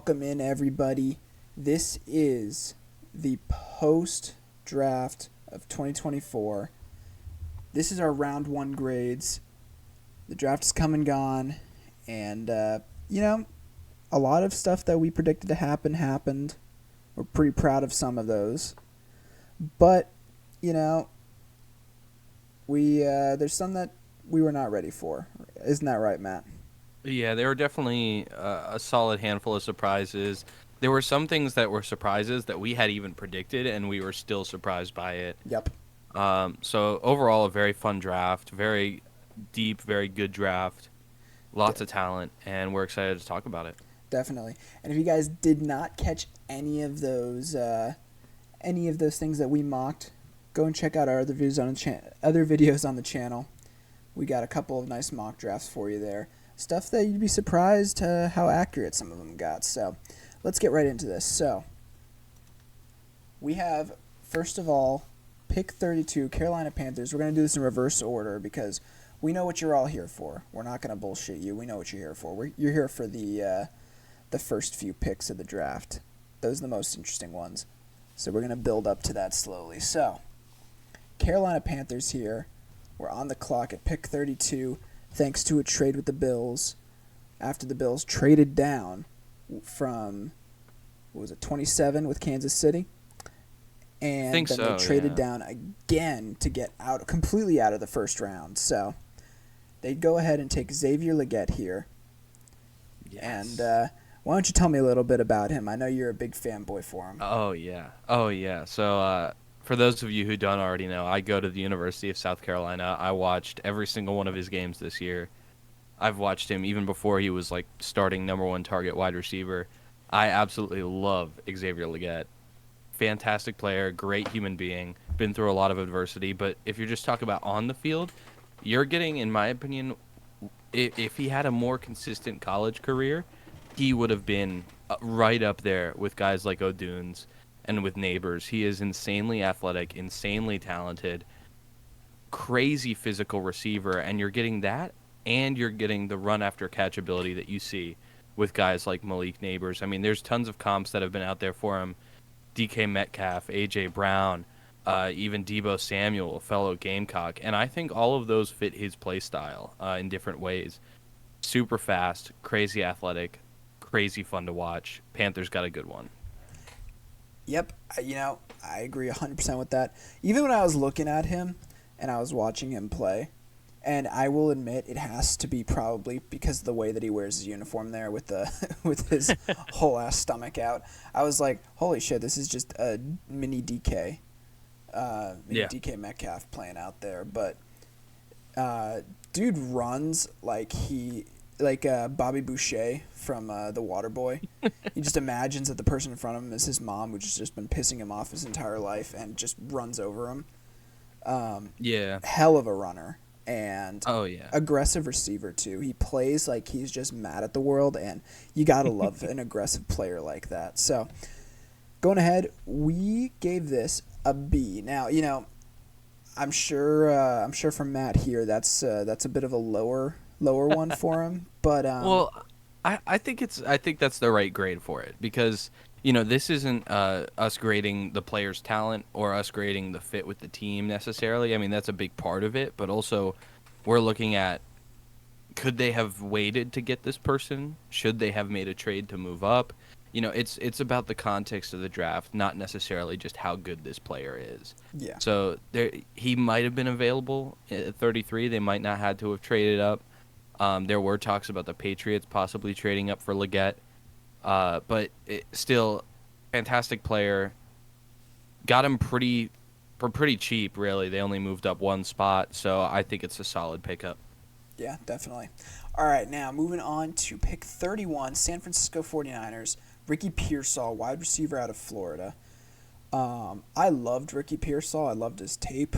Welcome in, everybody. This is the post-draft of 2024. This is our round one grades. The draft is come and gone, and, a lot of stuff that we predicted to happen happened. We're pretty proud of some of those. But, there's some that we were not ready for. Isn't that right, Matt? Yeah, there were definitely a solid handful of surprises. There were some things that were surprises that we had even predicted, and we were still surprised by it. Yep. So overall, a very fun draft, very deep, very good draft, lots of talent, and we're excited to talk about it. Definitely. And if you guys did not catch any of those things that we mocked, go and check out our other videos on the channel. We got a couple of nice mock drafts for you there. Stuff that you'd be surprised how accurate some of them got. So let's get right into this. So we have, first of all, pick 32, Carolina Panthers. We're going to do this in reverse order because we know what you're all here for. We're not going to bullshit you. We know what you're here for. You're here for the first few picks of the draft. Those are the most interesting ones. So we're going to build up to that slowly. So Carolina Panthers here. We're on the clock at pick 32 thanks to a trade with the Bills after the Bills traded down from, 27 with Kansas City? And then they traded down again to get completely out of the first round. So they go ahead and take Xavier Legette here. Yes. And why don't you tell me a little bit about him? I know you're a big fanboy for him. Oh, yeah. So for those of you who don't already know, I go to the University of South Carolina. I watched every single one of his games this year. I've watched him even before he was like starting number one target wide receiver. I absolutely love Xavier Legette. Fantastic player, great human being, been through a lot of adversity. But if you're just talking about on the field, you're getting, in my opinion, if he had a more consistent college career, he would have been right up there with guys like O'Dunes and with Neighbors. He is insanely athletic, insanely talented, crazy physical receiver, and you're getting that, and you're getting the run after catch ability that you see with guys like Malik Neighbors. I mean, there's tons of comps that have been out there for him. DK Metcalf, AJ Brown, even Debo Samuel, a fellow Gamecock, and I think all of those fit his play style in different ways. Super fast, crazy athletic, crazy fun to watch. Panthers got a good one. Yep, I agree 100% with that. Even when I was looking at him and I was watching him play, and I will admit it has to be probably because of the way that he wears his uniform there with with his whole ass stomach out. I was like, holy shit, this is just a mini DK, DK Metcalf playing out there. But dude runs like Bobby Boucher from The Waterboy. He just imagines that the person in front of him is his mom, which has just been pissing him off his entire life, and just runs over him. Hell of a runner. And aggressive receiver, too. He plays like he's just mad at the world, and you got to love an aggressive player like that. So, going ahead, we gave this a B. Now, I'm sure from Matt here, that's a bit of a lower one for him, but I think that's the right grade for it because this isn't us grading the player's talent or us grading the fit with the team necessarily. I mean, that's a big part of it, but also we're looking at, could they have waited to get this person? Should they have made a trade to move up? It's about the context of the draft, not necessarily just how good this player is. Yeah. So he might have been available at 33. They might not had to have traded up. There were talks about the Patriots possibly trading up for Legette. But still, fantastic player. Got him pretty cheap, really. They only moved up one spot, so I think it's a solid pickup. Yeah, definitely. All right, now moving on to pick 31, San Francisco 49ers, Ricky Pearsall, wide receiver out of Florida. I loved Ricky Pearsall. I loved his tape.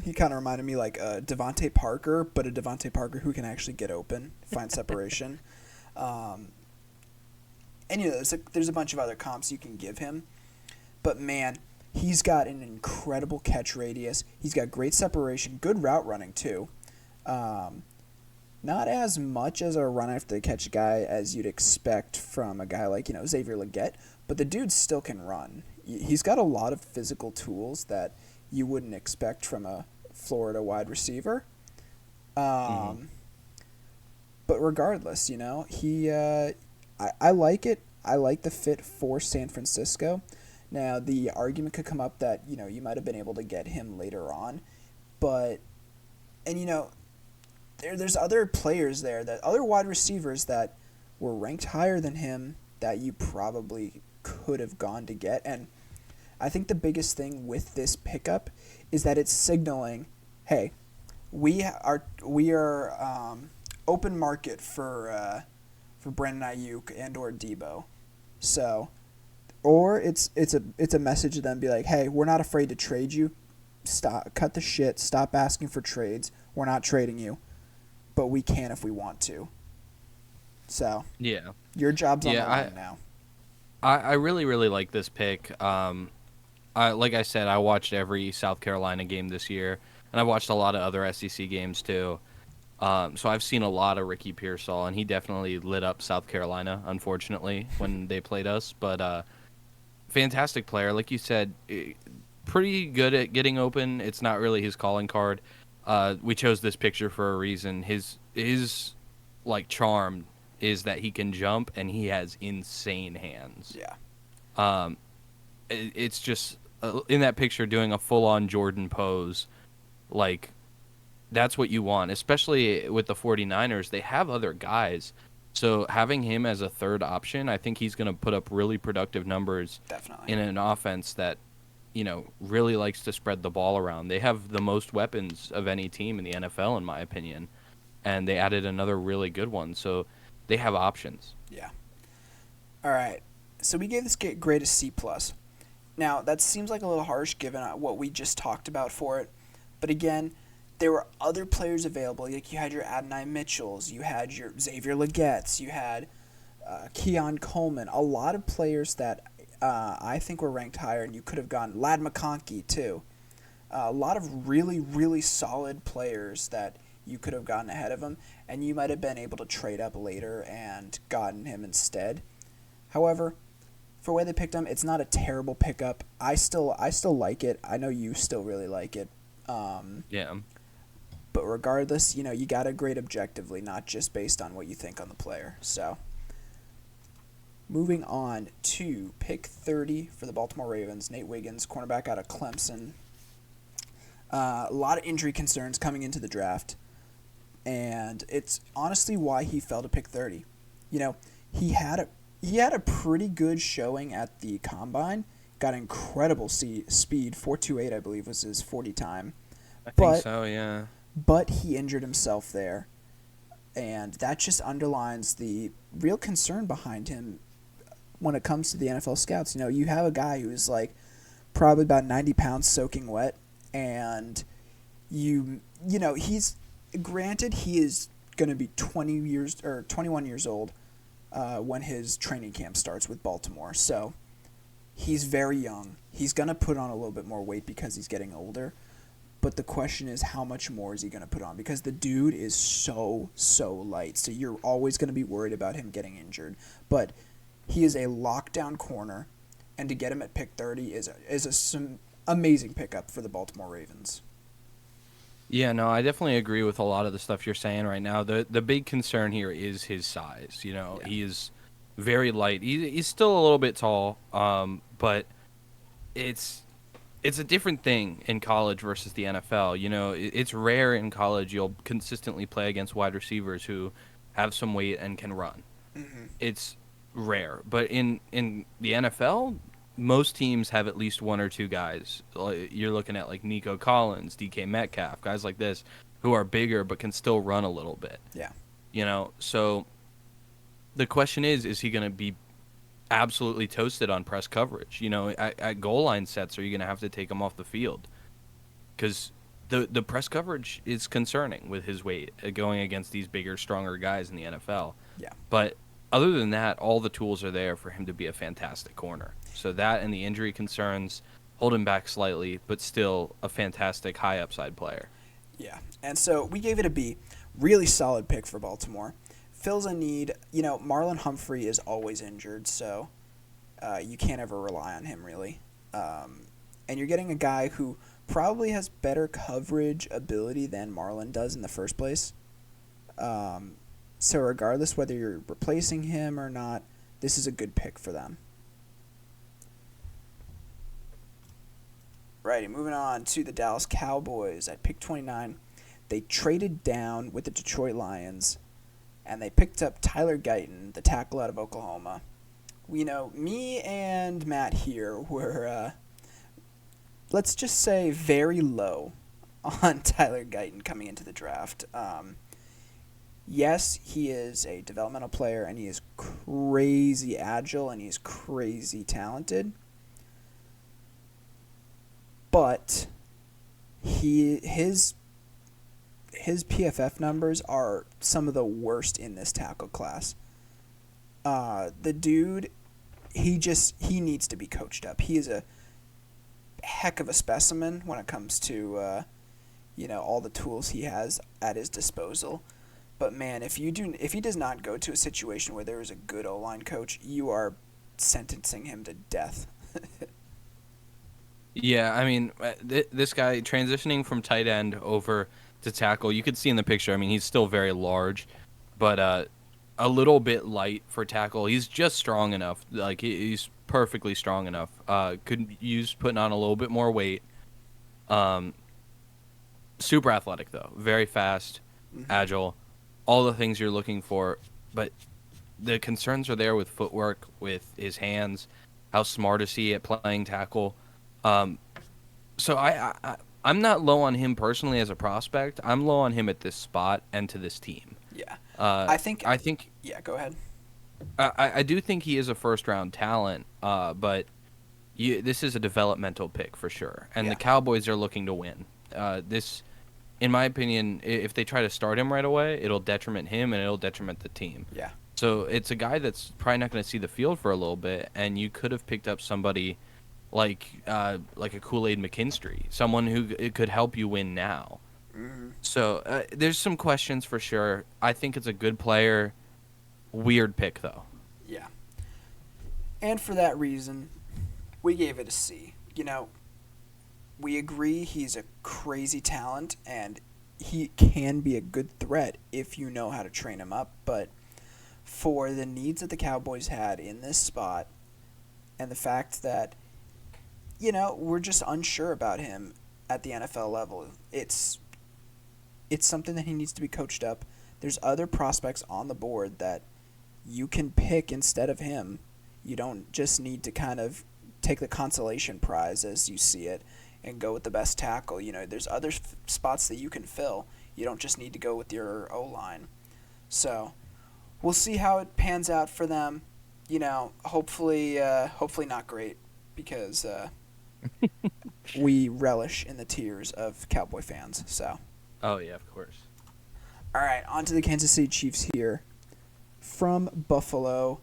He kind of reminded me like Devontae Parker, but a Devontae Parker who can actually get open, find separation. And there's a bunch of other comps you can give him. But man, he's got an incredible catch radius. He's got great separation, good route running too. Not as much as a run after the catch guy as you'd expect from a guy like, Xavier Leggett, but the dude still can run. He's got a lot of physical tools that you wouldn't expect from a Florida wide receiver. Hmm. Um, but regardless, I like it. I like the fit for San Francisco. Now, the argument could come up that, you might have been able to get him later on, but, and, there's other players there, that other wide receivers that were ranked higher than him that you probably could have gone to get. And I think the biggest thing with this pickup is that it's signaling, hey, we are open market for Brandon Ayuk and or Debo. So, or it's a message to them, be like, hey, we're not afraid to trade you. Stop, cut the shit. Stop asking for trades. We're not trading you, but we can if we want to. So Yeah. your job's on the Yeah, line now. I really really like this pick. Like I said, I watched every South Carolina game this year, and I watched a lot of other SEC games too. So I've seen a lot of Ricky Pearsall, and he definitely lit up South Carolina, unfortunately, when they played us. But fantastic player, like you said, pretty good at getting open. It's not really his calling card. We chose this picture for a reason. His like charm is that he can jump and he has insane hands. Yeah. Um, it's just in that picture doing a full on Jordan pose, like that's what you want, especially with the 49ers. They have other guys. So having him as a third option, I think he's going to put up really productive numbers Definitely. in an offense that, really likes to spread the ball around. They have the most weapons of any team in the NFL, in my opinion, and they added another really good one. So they have options. Yeah. All right. So we gave this grade a C plus. Now that seems like a little harsh given what we just talked about for it, but again, there were other players available. Like you had your Adonai Mitchells, you had your Xavier Legetts, you had Keon Coleman. A lot of players that I think were ranked higher, and you could have gone Lad McConkey too. A lot of really, really solid players that you could have gotten ahead of him, and you might have been able to trade up later and gotten him instead. However, for where they picked him, it's not a terrible pickup. I still like it. I know you still really like it. Um, Yeah. but regardless, you got to grade objectively, not just based on what you think on the player. So, moving on to pick 30 for the Baltimore Ravens, Nate Wiggins, cornerback out of Clemson. A lot of injury concerns coming into the draft, and it's honestly why he fell to pick 30. You know, he had a he had a pretty good showing at the combine. Got incredible speed, 4.28 I believe was his 40 time, I think but so, yeah. he injured himself there, and that just underlines the real concern behind him when it comes to the NFL scouts. You have a guy who's like probably about 90 pounds soaking wet, and he's granted he is going to be 20 years or 21 years old when his training camp starts with Baltimore. So he's very young. He's going to put on a little bit more weight because he's getting older. But the question is, how much more is he going to put on? Because the dude is so light. So you're always going to be worried about him getting injured. But he is a lockdown corner, and to get him at pick 30 is some amazing pickup for the Baltimore Ravens. Yeah, no, I definitely agree with a lot of the stuff you're saying right now. The big concern here is his size. Yeah. He is very light. He's still a little bit tall, but it's it's a different thing in college versus the NFL. It's rare in college you'll consistently play against wide receivers who have some weight and can run. Mm-hmm. It's rare, but in the NFL, most teams have at least one or two guys. You're looking at like Nico Collins, DK Metcalf, guys like this who are bigger but can still run a little bit. Yeah. So the question is he going to be absolutely toasted on press coverage? At goal line sets, are you going to have to take him off the field? Because the press coverage is concerning with his weight going against these bigger, stronger guys in the NFL. Yeah. But other than that, all the tools are there for him to be a fantastic corner. So that and the injury concerns hold him back slightly, but still a fantastic high upside player. Yeah. And so we gave it a B. Really solid pick for Baltimore. Fills a need. Marlon Humphrey is always injured, so you can't ever rely on him really. And you're getting a guy who probably has better coverage ability than Marlon does in the first place. So regardless whether you're replacing him or not, this is a good pick for them. Righty, moving on to the Dallas Cowboys at pick 29. They traded down with the Detroit Lions, and they picked up Tyler Guyton, the tackle out of Oklahoma. Me and Matt here were, let's just say, very low on Tyler Guyton coming into the draft. Yes, he is a developmental player, and he is crazy agile, and he's crazy talented. But his PFF numbers are some of the worst in this tackle class. The dude, he needs to be coached up. He is a heck of a specimen when it comes to all the tools he has at his disposal. But man, if he does not go to a situation where there is a good O-line coach, you are sentencing him to death. Yeah, I mean, this guy transitioning from tight end over to tackle, you could see in the picture, I mean, he's still very large, but a little bit light for tackle. He's just strong enough. Like, he's perfectly strong enough. Could use putting on a little bit more weight. Super athletic, though. Very fast, agile, all the things you're looking for. But the concerns are there with footwork, with his hands. How smart is he at playing tackle? So I'm not low on him personally as a prospect. I'm low on him at this spot and to this team. Yeah. I think. Yeah, go ahead. I do think he is a first round talent. But this is a developmental pick for sure, and the Cowboys are looking to win. This, in my opinion, if they try to start him right away, it'll detriment him and it'll detriment the team. Yeah. So it's a guy that's probably not going to see the field for a little bit, and you could have picked up somebody like a Kool-Aid McKinstry, someone who could help you win now. Mm-hmm. So there's some questions for sure. I think it's a good player. Weird pick, though. Yeah. And for that reason, we gave it a C. We agree he's a crazy talent, and he can be a good threat if you know how to train him up. But for the needs that the Cowboys had in this spot, and the fact that we're just unsure about him at the NFL level. It's something that he needs to be coached up. There's other prospects on the board that you can pick instead of him. You don't just need to kind of take the consolation prize as you see it and go with the best tackle. There's other spots that you can fill. You don't just need to go with your O-line. So we'll see how it pans out for them. Hopefully not great, because we relish in the tears of Cowboy fans. So. Oh, yeah, of course. All right, on to the Kansas City Chiefs here. From Buffalo,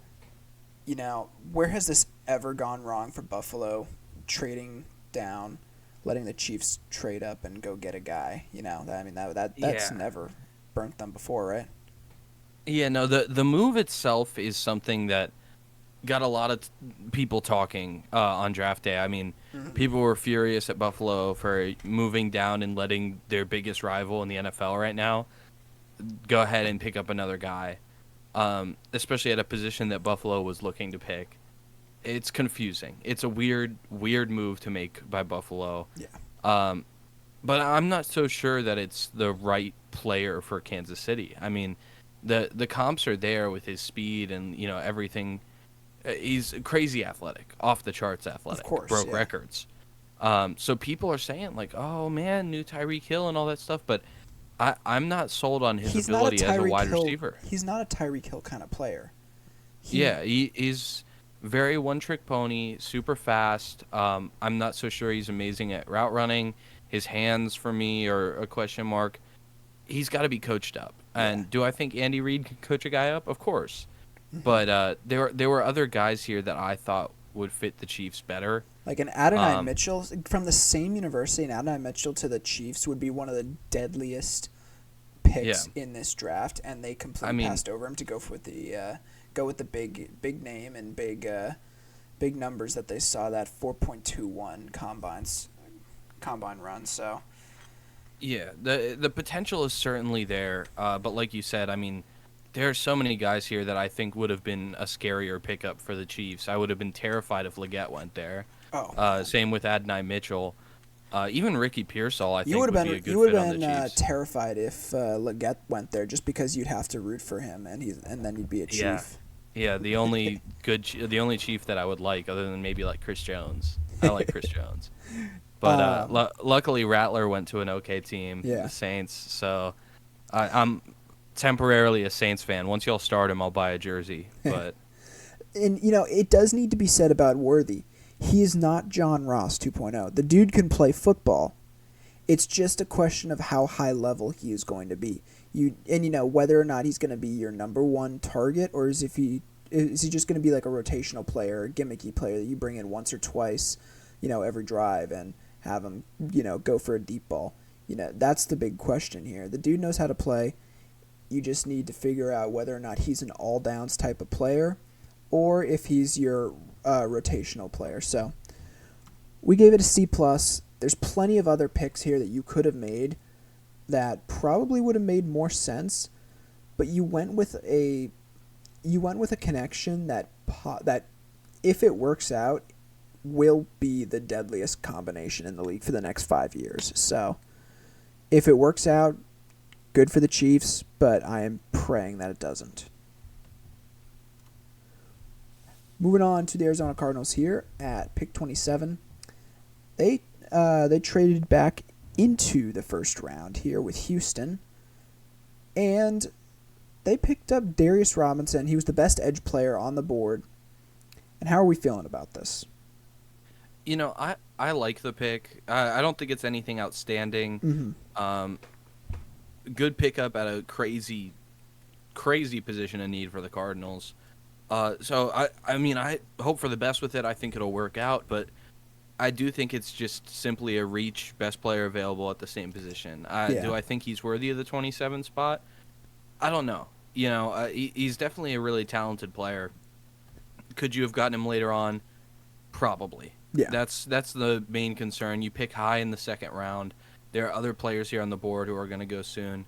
where has this ever gone wrong for Buffalo? Trading down, letting the Chiefs trade up and go get a guy. That's never burnt them before, right? Yeah, no, the move itself is something that got a lot of people talking on draft day. I mean, people were furious at Buffalo for moving down and letting their biggest rival in the NFL right now go ahead and pick up another guy, especially at a position that Buffalo was looking to pick. It's confusing. It's a weird move to make by Buffalo. Yeah. But I'm not so sure that it's the right player for Kansas City. I mean, the comps are there with his speed and everything. He's crazy athletic, off the charts athletic. Of course, broke records. So people are saying like, "Oh man, new Tyreek Hill and all that stuff," but I'm not sold on his ability as a wide receiver. He's not a Tyreek Hill kind of player. He's very one-trick pony, super fast. I'm not so sure he's amazing at route running. His hands, for me, are a question mark. He's got to be coached up. And do I think Andy Reid can coach a guy up? Of course. But there were other guys here that I thought would fit the Chiefs better. Like an Adonai Mitchell from the same university, an Adonai Mitchell to the Chiefs would be one of the deadliest Yeah, picks in this draft, and they I completely mean, passed over him to go with the big name and big numbers that they saw, that 4.21 combine run. So yeah, the potential is certainly there. But like you said, I mean, there are so many guys here that I think would have been a scarier pickup for the Chiefs. I would have been terrified if Leggett went there. oh man, Same with Adonai Mitchell. Even Ricky Pearsall, I you think, would would have be been a good fit on the Chiefs. terrified if Leggett went there, just because you'd have to root for him, and then you'd be a Yeah, Chief. yeah. The only Chief that I would like, other than maybe like Chris Jones. I like Chris Jones, but um, luckily Rattler went to an okay team, the yeah. Saints. So I'm temporarily a Saints fan. Once y'all start him, I'll buy a jersey. But And it does need to be said about Worthy. He is not John Ross 2.0. The dude can play football. It's just a question of how high level he is going to be. Whether or not he's going to be your number one target, or is he just going to be like a rotational player, a gimmicky player that you bring in once or twice, every drive, and have him, go for a deep ball. That's the big question here. The dude knows how to play. You just need to figure out whether or not he's an all downs type of player, or if he's your rotational player. So we gave it a C plus. There's plenty of other picks here that you could have made that probably would have made more sense, but you went with a connection that if it works out will be the deadliest combination in the league for the next 5 years. So if it works out, good for the Chiefs, but I am praying that it doesn't. Moving on to the Arizona Cardinals here at pick 27. They traded back into the first round here with Houston, and they picked up Darius Robinson. He was the best edge player on the board. And how are we feeling about this? I like the pick. I don't think it's anything outstanding. Mm-hmm. Good pickup at a crazy position of need for the Cardinals. So I mean, I hope for the best with it. I think it'll work out, but I do think it's just simply a reach, best player available at the same position. Yeah. Do I think he's worthy of the 27 spot? I don't know. He's definitely a really talented player. Could you have gotten him later on? Probably. Yeah. That's the main concern. You pick high in the second round. There are other players here on the board who are going to go soon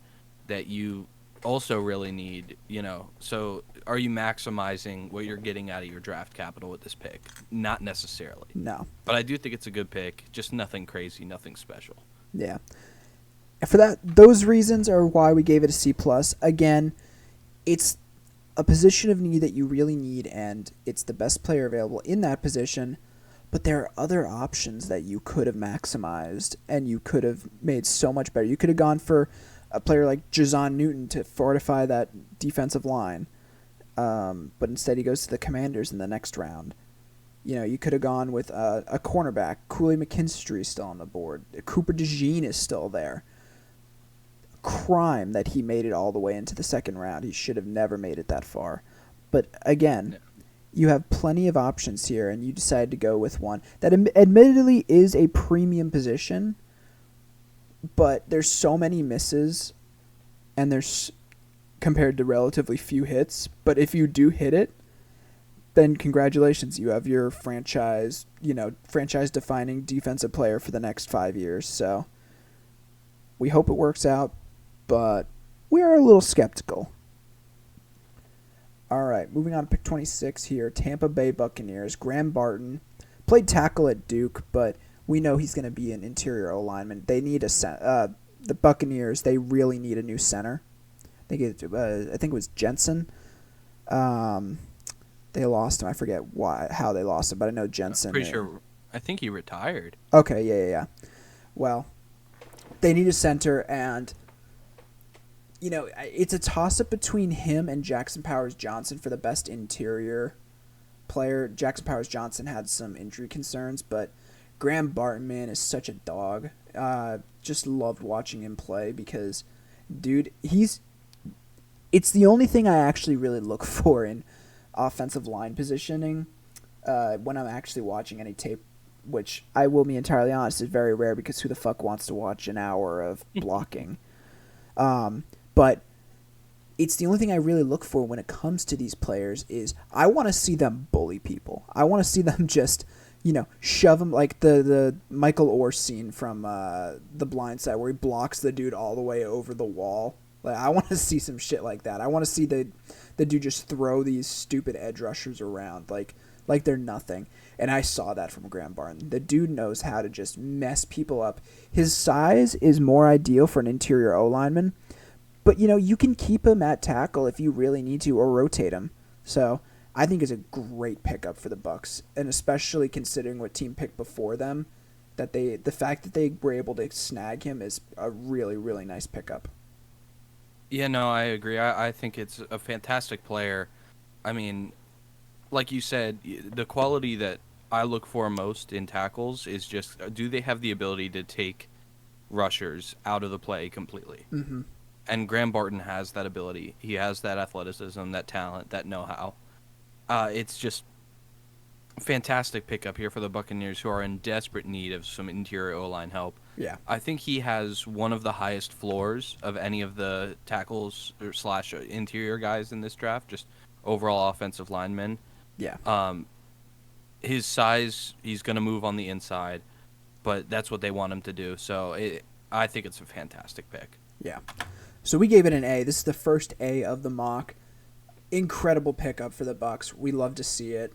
that you also really need, So are you maximizing what you're getting out of your draft capital with this pick? Not necessarily. No. But I do think it's a good pick. Just nothing crazy, nothing special. Yeah. And for those reasons are why we gave it a C plus. Again, it's a position of need that you really need, and it's the best player available in that position. But there are other options that you could have maximized, and you could have made so much better. You could have gone for a player like Jazon Newton to fortify that defensive line, but instead he goes to the Commanders in the next round. You could have gone with a cornerback. Cooley McKinstry is still on the board. Cooper DeJean is still there. Crime that he made it all the way into the second round. He should have never made it that far. But again, you have plenty of options here, and you decide to go with one that admittedly is a premium position, but there's so many misses, and there's compared to relatively few hits. But if you do hit it, then congratulations, you have your franchise-defining defensive player for the next 5 years. So we hope it works out, but we are a little skeptical. All right, moving on to pick 26 here, Tampa Bay Buccaneers. Graham Barton played tackle at Duke, but we know he's going to be an interior alignment. They need the Buccaneers. They really need a new center. I think it was Jensen. They lost him. I forget how they lost him, but I know Jensen. I'm pretty sure. I think he retired. Okay, yeah. Well, they need a center, and it's a toss-up between him and Jackson Powers-Johnson for the best interior player. Jackson Powers-Johnson had some injury concerns, but Graham Barton, man, is such a dog. Just loved watching him play because, dude, it's the only thing I actually really look for in offensive line positioning when I'm actually watching any tape, which I will be entirely honest is very rare because who the fuck wants to watch an hour of blocking? But it's the only thing I really look for when it comes to these players is I want to see them bully people. I want to see them just, shove them like the Michael Orr scene from The Blind Side where he blocks the dude all the way over the wall. Like, I want to see some shit like that. I want to see the dude just throw these stupid edge rushers around like they're nothing. And I saw that from Graham Barton. The dude knows how to just mess people up. His size is more ideal for an interior O lineman, but you can keep him at tackle if you really need to, or rotate him. So I think it's a great pickup for the Bucks, and especially considering what team picked before them, the fact that they were able to snag him is a really, really nice pickup. Yeah, no, I agree. I think it's a fantastic player. I mean, like you said, the quality that I look for most in tackles is just do they have the ability to take rushers out of the play completely? Mm-hmm. And Graham Barton has that ability. He has that athleticism, that talent, that know-how. It's just fantastic pickup here for the Buccaneers, who are in desperate need of some interior O-line help. Yeah. I think he has one of the highest floors of any of the tackles or slash interior guys in this draft, just overall offensive linemen. Yeah. His size, he's going to move on the inside, but that's what they want him to do. So I think it's a fantastic pick. Yeah. So we gave it an A. This is the first A of the mock. Incredible pickup for the Bucks. We love to see it.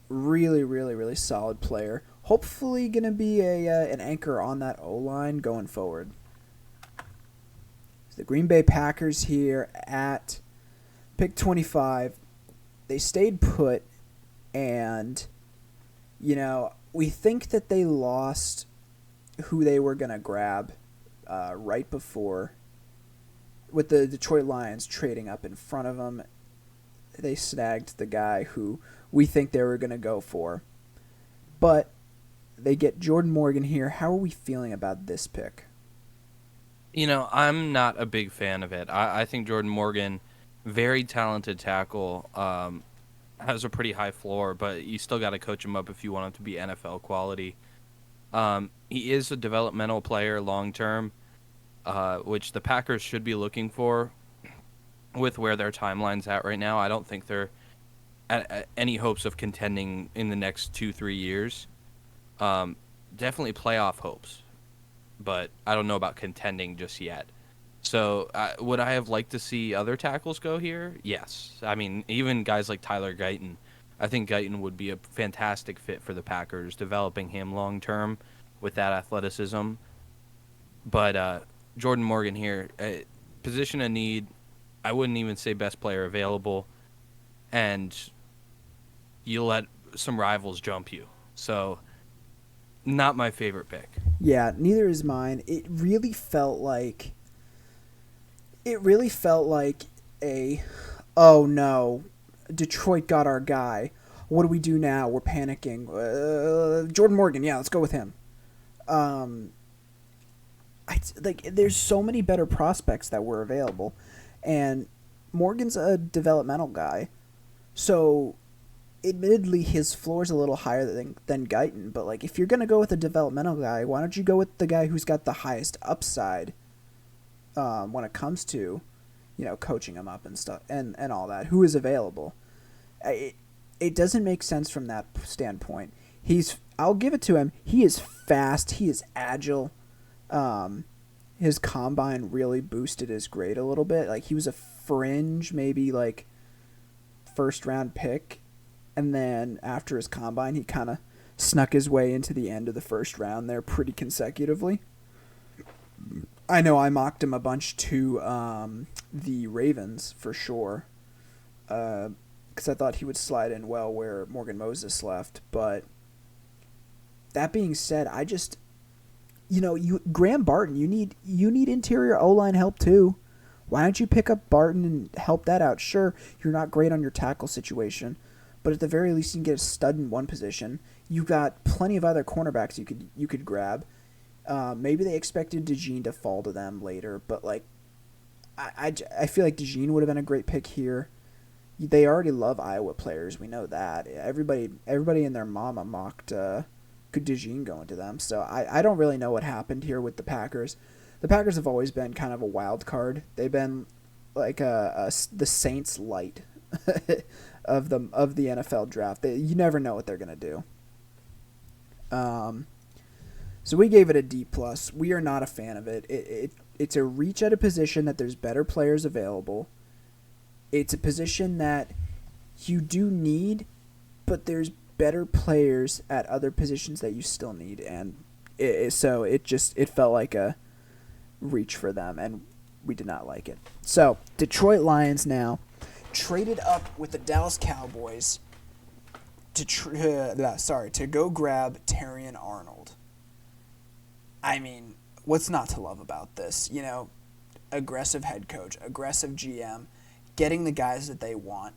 Really, really, really solid player. Hopefully going to be an anchor on that O-line going forward. So the Green Bay Packers here at pick 25. They stayed put, and, we think that they lost who they were going to grab right before, with the Detroit Lions trading up in front of them. They snagged the guy who we think they were going to go for. But they get Jordan Morgan here. How are we feeling about this pick? I'm not a big fan of it. I think Jordan Morgan, very talented tackle, has a pretty high floor, but you still got to coach him up if you want him to be NFL quality. He is a developmental player long term, which the Packers should be looking for with where their timeline's at right now. I don't think they're at any hopes of contending in the next 2-3 years. Definitely playoff hopes, but I don't know about contending just yet. So would I have liked to see other tackles go here? Yes. I mean, even guys like Tyler Guyton. I think Guyton would be a fantastic fit for the Packers, developing him long term with that athleticism. But Jordan Morgan here, position of need, I wouldn't even say best player available, and you let some rivals jump you. So, not my favorite pick. Yeah, neither is mine. It really felt like a, oh no, Detroit got our guy. What do we do now? We're panicking. Jordan Morgan, yeah, let's go with him. There's so many better prospects that were available, and Morgan's a developmental guy, so admittedly his floor's a little higher than Guyton, but if you're gonna go with a developmental guy, why don't you go with the guy who's got the highest upside when it comes to coaching him up and stuff and all that, who is available. It doesn't make sense from that standpoint. I'll give it to him, he is fast, he is agile. His combine really boosted his grade a little bit. He was a fringe, maybe first round pick, and then after his combine, he kind of snuck his way into the end of the first round there pretty consecutively. I know I mocked him a bunch to the Ravens for sure, because I thought he would slide in well where Morgan Moses left. But that being said, I just, Graham Barton, you need interior O-line help too. Why don't you pick up Barton and help that out? Sure, you're not great on your tackle situation, but at the very least you can get a stud in one position. You've got plenty of other cornerbacks you could grab. Maybe they expected DeJean to fall to them later, but I feel like DeJean would have been a great pick here. They already love Iowa players, we know that. Everybody and their mama mocked DeJean going to them, so I don't really know what happened here with the Packers. the Packers have always been kind of a wild card. They've been like the Saints light of the NFL draft. You never know what they're gonna do. Um, so we gave it a D plus. We are not a fan of it. It's a reach at a position that there's better players available. It's a position that you do need, but there's better players at other positions that you still need, and so it felt like a reach for them, and we did not like it. So Detroit Lions now traded up with the Dallas Cowboys to go grab Terrion Arnold. I mean, what's not to love about this? You know, aggressive head coach, aggressive GM, getting the guys that they want,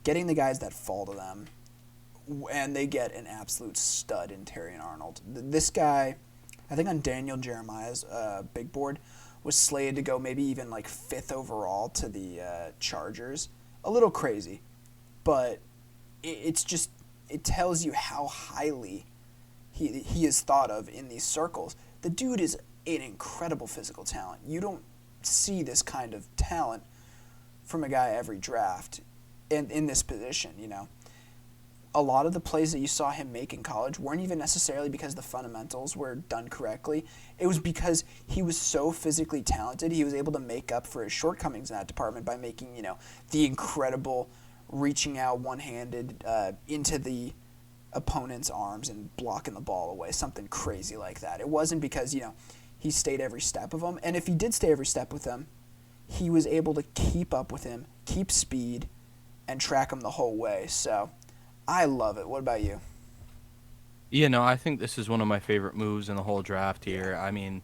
getting the guys that fall to them, and they get an absolute stud in Terrion Arnold. This guy, I think on Daniel Jeremiah's big board, was slated to go maybe even like 5th overall to the Chargers. A little crazy, but it tells you how highly he is thought of in these circles. The dude is an incredible physical talent. You don't see this kind of talent from a guy every draft in this position, you know. A lot of the plays that you saw him make in college weren't even necessarily because the fundamentals were done correctly. It was because he was so physically talented. He was able to make up for his shortcomings in that department by making, you know, the incredible reaching out one-handed into the opponent's arms and blocking the ball away, something crazy like that. It wasn't because, you know, he stayed every step of him. And if he did stay every step with him, he was able to keep up with him, keep speed, and track him the whole way. So I love it. What about you? You know, I think this is one of my favorite moves in the whole draft here. I mean,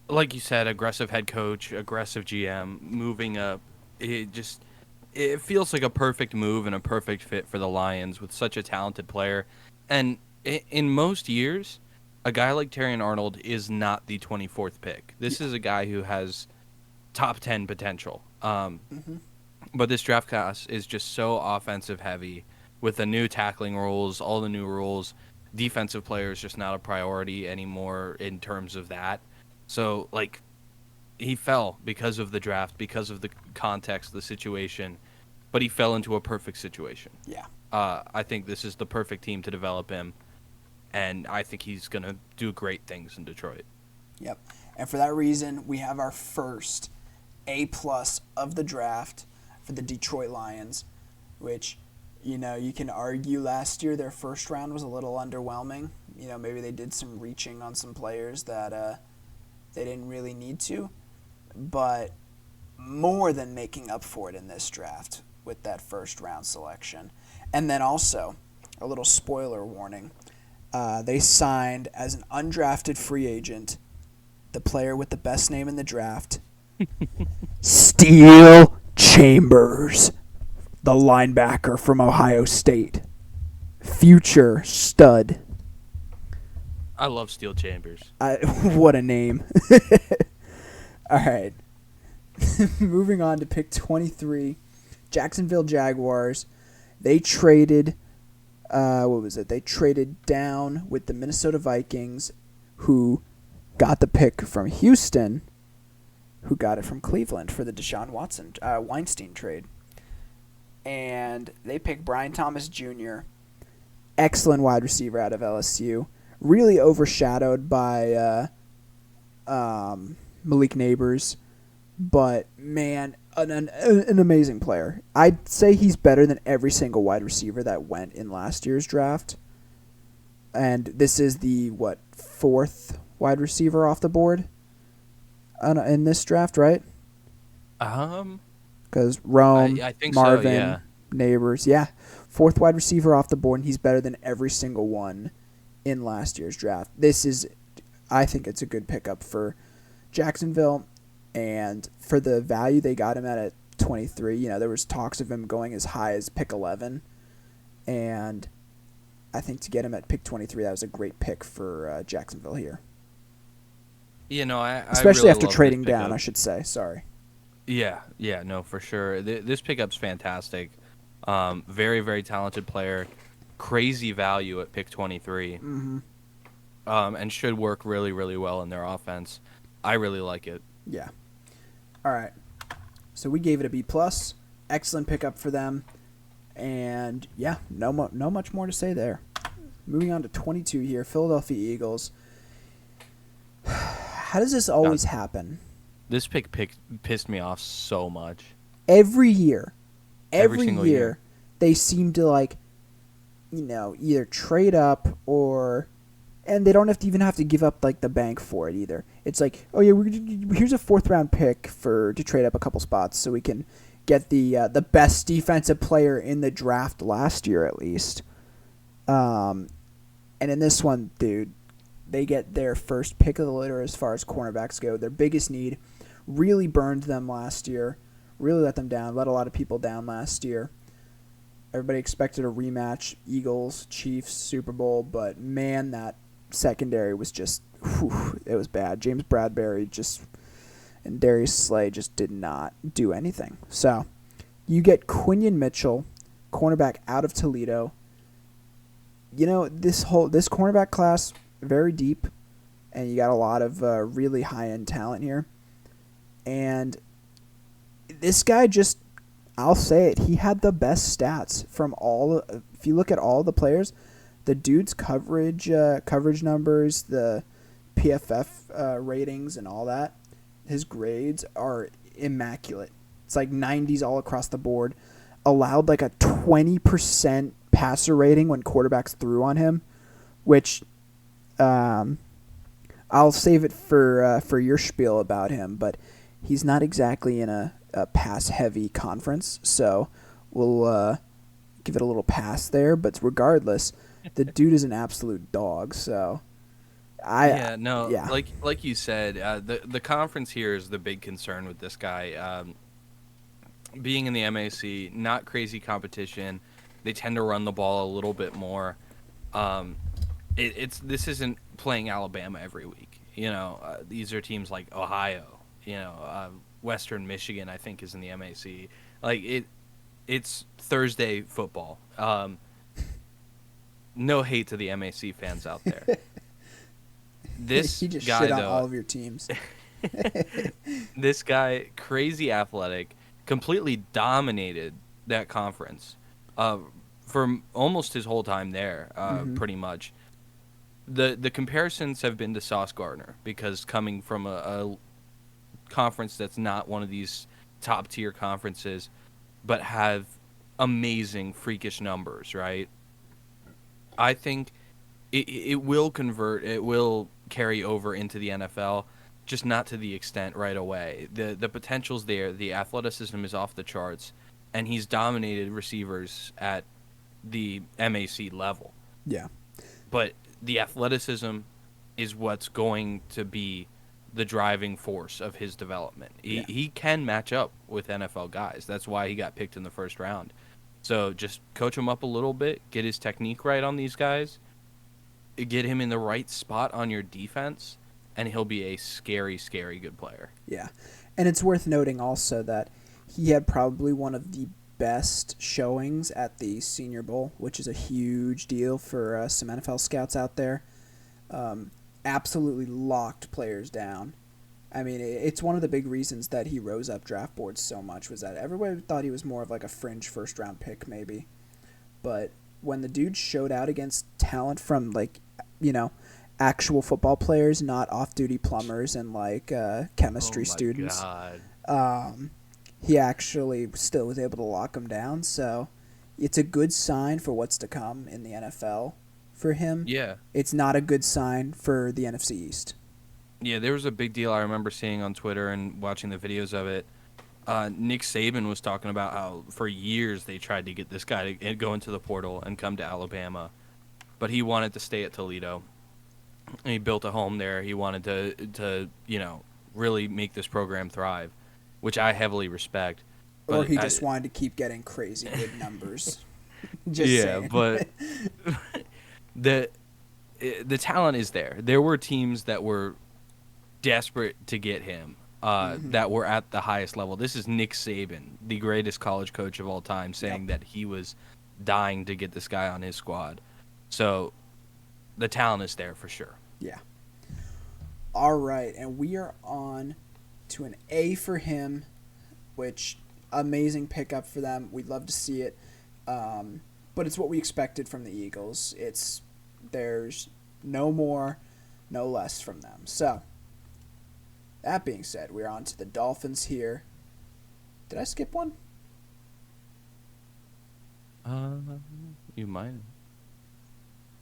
like you said, aggressive head coach, aggressive GM, moving up. It feels like a perfect move and a perfect fit for the Lions with such a talented player. And in most years, a guy like Terrion Arnold is not the 24th pick. This is a guy who has top 10 potential. Mm-hmm. But this draft class is just so offensive heavy with the new tackling rules, all the new rules. Defensive players just not a priority anymore in terms of that. So, like, he fell because of the draft, because of the context, the situation, but he fell into a perfect situation. Yeah. I think this is the perfect team to develop him, and I think he's going to do great things in Detroit. Yep. And for that reason, we have our first A-plus of the draft for the Detroit Lions, which, you know, you can argue last year their first round was a little underwhelming. You know, maybe they did some reaching on some players that they didn't really need to, but more than making up for it in this draft with that first round selection. And then also, a little spoiler warning, they signed as an undrafted free agent the player with the best name in the draft, Steel Chambers, the linebacker from Ohio State. Future stud. I love Steel Chambers. What a name. All right. Moving on to pick 23, Jacksonville Jaguars. They traded, They traded down with the Minnesota Vikings, who got the pick from Houston, who got it from Cleveland for the Deshaun Watson Weinstein trade. And they picked Brian Thomas Jr., excellent wide receiver out of LSU, really overshadowed by Malik Neighbors, but man, an amazing player. I'd say he's better than every single wide receiver that went in last year's draft. And this is the, 4th wide receiver off the board in this draft, right? Because Rome, I think Marvin, so, yeah. Neighbors, 4th wide receiver off the board, and he's better than every single one in last year's draft. I think it's a good pickup for Jacksonville, and for the value they got him at 23, you know, there was talks of him going as high as pick 11, and I think to get him at pick 23, that was a great pick for Jacksonville here. You know, especially really after love trading this pickup. down, I should say. Sorry. Yeah, no, for sure. This pickup's fantastic. Very, very talented player. Crazy value at pick 23. Mm-hmm. And should work really, really well in their offense. I really like it. Yeah. All right. So we gave it a B plus. Excellent pickup for them. And yeah, no much more to say there. Moving on to 22 here, Philadelphia Eagles. How does this God, always happen? this pick pissed me off so much. Every year, Every every single year. year, they seem to like, either trade up or, and they don't even have to give up like the bank for it either. It's like, oh yeah, here's a fourth round pick to trade up a couple spots so we can get the best defensive player in the draft last year at least. And in this one, dude, they get their first pick of the litter as far as cornerbacks go. Their biggest need really burned them last year, really let them down, let a lot of people down last year. Everybody expected a rematch, Eagles, Chiefs, Super Bowl, but man, that secondary was just, it was bad. James Bradbury and Darius Slay just did not do anything. So you get Quinion Mitchell, cornerback out of Toledo. This cornerback class, very deep, and you got a lot of really high-end talent here. And this guy just, I'll say it, he had the best stats from all. If you look at all the players, the dude's coverage numbers, the PFF ratings, and all that, his grades are immaculate. It's like 90s all across the board. Allowed like a 20% passer rating when quarterbacks threw on him, which I'll save it for your spiel about him, but he's not exactly in a pass-heavy conference, so we'll give it a little pass there. But regardless, the dude is an absolute dog. So yeah. Like you said, the conference here is the big concern with this guy. Being in the MAC, not crazy competition. They tend to run the ball a little bit more. This isn't playing Alabama every week. These are teams like Ohio. Western Michigan, I think, is in the MAC. It's Thursday football. No hate to the MAC fans out there. This he just guy, shit on though, all of your teams. this guy, crazy athletic, completely dominated that conference for almost his whole time there, pretty much. The comparisons have been to Sauce Gardner, because coming from a conference that's not one of these top-tier conferences, but have amazing, freakish numbers, right? I think it will convert, it will carry over into the NFL, just not to the extent right away. The potential's there, the athleticism is off the charts, and he's dominated receivers at the MAC level. Yeah. But the athleticism is what's going to be the driving force of his development. He can match up with NFL guys. That's why he got picked in the first round. So just coach him up a little bit, get his technique right on these guys, get him in the right spot on your defense, and he'll be a scary, scary good player. Yeah. And it's worth noting also that he had probably one of the best showings at the Senior Bowl, which is a huge deal for some NFL scouts out there. Absolutely locked players down. I mean, it's one of the big reasons that he rose up draft boards so much, was that everybody thought he was more of like a fringe first-round pick maybe. But when the dude showed out against talent from, like, actual football players, not off-duty plumbers and chemistry students, God. he actually still was able to lock him down. So it's a good sign for what's to come in the NFL for him. Yeah. It's not a good sign for the NFC East. Yeah, there was a big deal I remember seeing on Twitter and watching the videos of it. Nick Saban was talking about how for years they tried to get this guy to go into the portal and come to Alabama, but he wanted to stay at Toledo. And he built a home there. He wanted to really make this program thrive, which I heavily respect. But Or he just wanted to keep getting crazy good numbers. Just yeah, saying. but the talent is there. There were teams that were desperate to get him, that were at the highest level. This is Nick Saban, the greatest college coach of all time, saying that he was dying to get this guy on his squad. So the talent is there for sure. Yeah. All right, and we are on to an A for him, which amazing pickup for them. We'd love to see it, um, but it's what we expected from the Eagles. There's no more, no less from them. So that being said, we're on to the Dolphins here. Did I skip one? Uh, you might.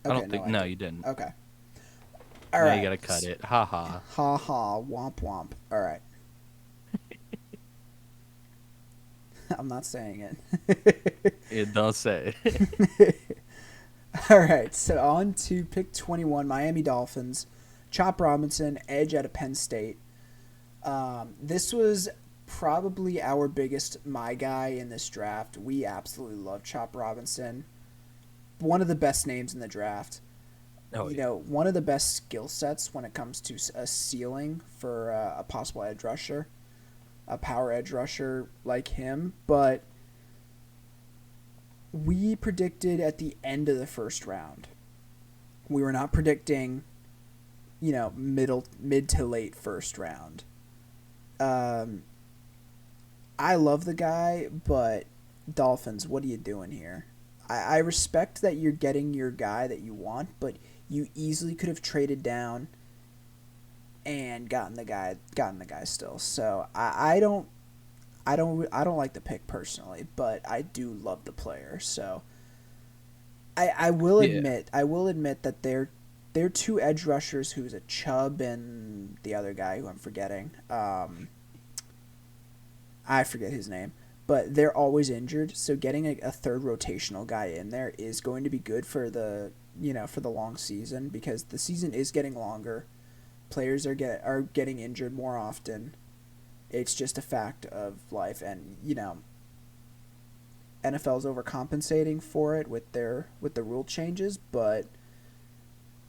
I Okay, don't no, think. I No, did. you didn't. Okay. All Now you right. gotta cut it. Ha ha. Ha ha, womp womp. All right. I'm not saying it. It does say. All right, so on to pick 21, Miami Dolphins. Chop Robinson, edge out of Penn State. This was probably our biggest my guy in this draft. We absolutely love Chop Robinson. One of the best names in the draft. Oh You yeah. know, one of the best skill sets when it comes to a ceiling for a possible edge rusher, a power edge rusher like him. But we predicted at the end of the first round. We were not predicting, mid to late first round. Um, I love the guy, but Dolphins, what are you doing here? I respect that you're getting your guy that you want, but you easily could have traded down and gotten the guy still. So I don't like the pick personally, but I do love the player. So Yeah. I will admit that they're two edge rushers who's a Chubb and the other guy who I'm forgetting. I forget his name, but they're always injured. So getting a third rotational guy in there is going to be good for the long season because the season is getting longer. Players are getting injured more often. It's just a fact of life, and NFL's overcompensating for it with the rule changes, but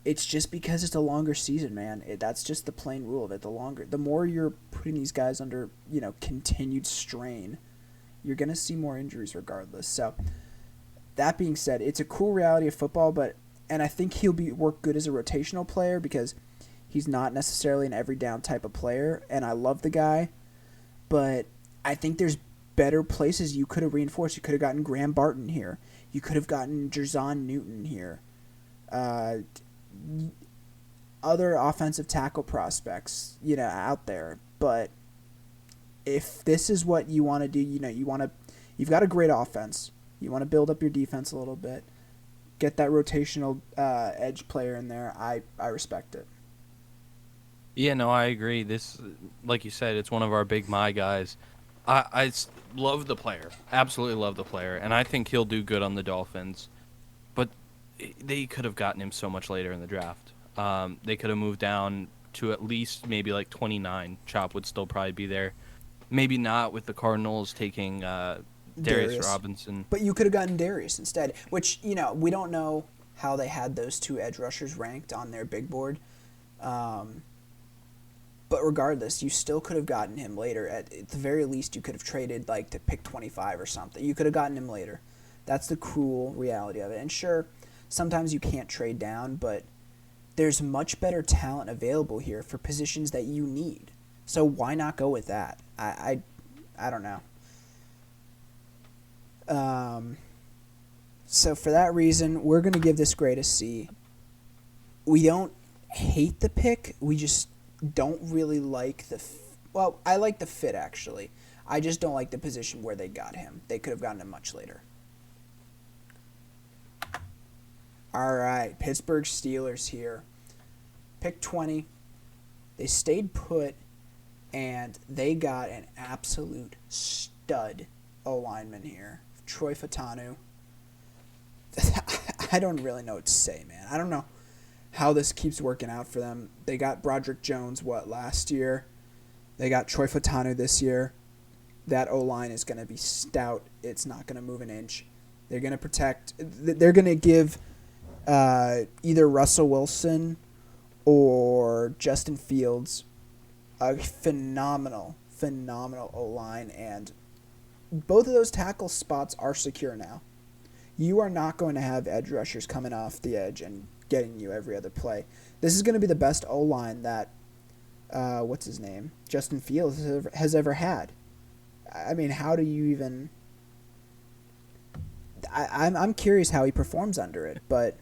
it's just because it's a longer season, man. That's just the plain rule of it. The more you're putting these guys under, continued strain, you're gonna see more injuries regardless. So that being said, it's a cool reality of football, and I think he'll work good as a rotational player because he's not necessarily an every down type of player, and I love the guy, but I think there's better places you could have reinforced. You could have gotten Graham Barton here. You could have gotten Jerzon Newton here. Uh, Other offensive tackle prospects, out there. But if this is what you want to do, you've got a great offense. You want to build up your defense a little bit. Get that rotational edge player in there. I respect it. Yeah, no, I agree. This, like you said, it's one of our big my guys. Love the player, absolutely love the player, and I think he'll do good on the Dolphins. But they could have gotten him so much later in the draft. They could have moved down to at least maybe like 29. Chop would still probably be there. Maybe not with the Cardinals taking Darius Darius. Robinson. But you could have gotten Darius instead, which, we don't know how they had those two edge rushers ranked on their big board. Um, but regardless, you still could have gotten him later. At the very least, you could have traded like to pick 25 or something. You could have gotten him later. That's the cruel reality of it. And sure, sometimes you can't trade down, but there's much better talent available here for positions that you need. So why not go with that? I don't know. Um, so for that reason, we're gonna give this grade a C. We don't hate the pick. We just don't really like well, I like the fit actually. I just don't like the position where they got him. They could have gotten him much later. All right, Pittsburgh Steelers here. Pick 20. They stayed put, and they got an absolute stud O lineman here. Troy Fatanu. I don't really know what to say, man. I don't know how this keeps working out for them. They got Broderick Jones, last year? They got Troy Fatanu this year. That O-line is going to be stout. It's not going to move an inch. They're going to protect. They're going to give either Russell Wilson or Justin Fields a phenomenal O-line, and both of those tackle spots are secure now. You are not going to have edge rushers coming off the edge and getting you every other play. This is going to be the best O-line that what's his name, Justin Fields has ever had. I mean, how do you even? I'm curious how he performs under it, but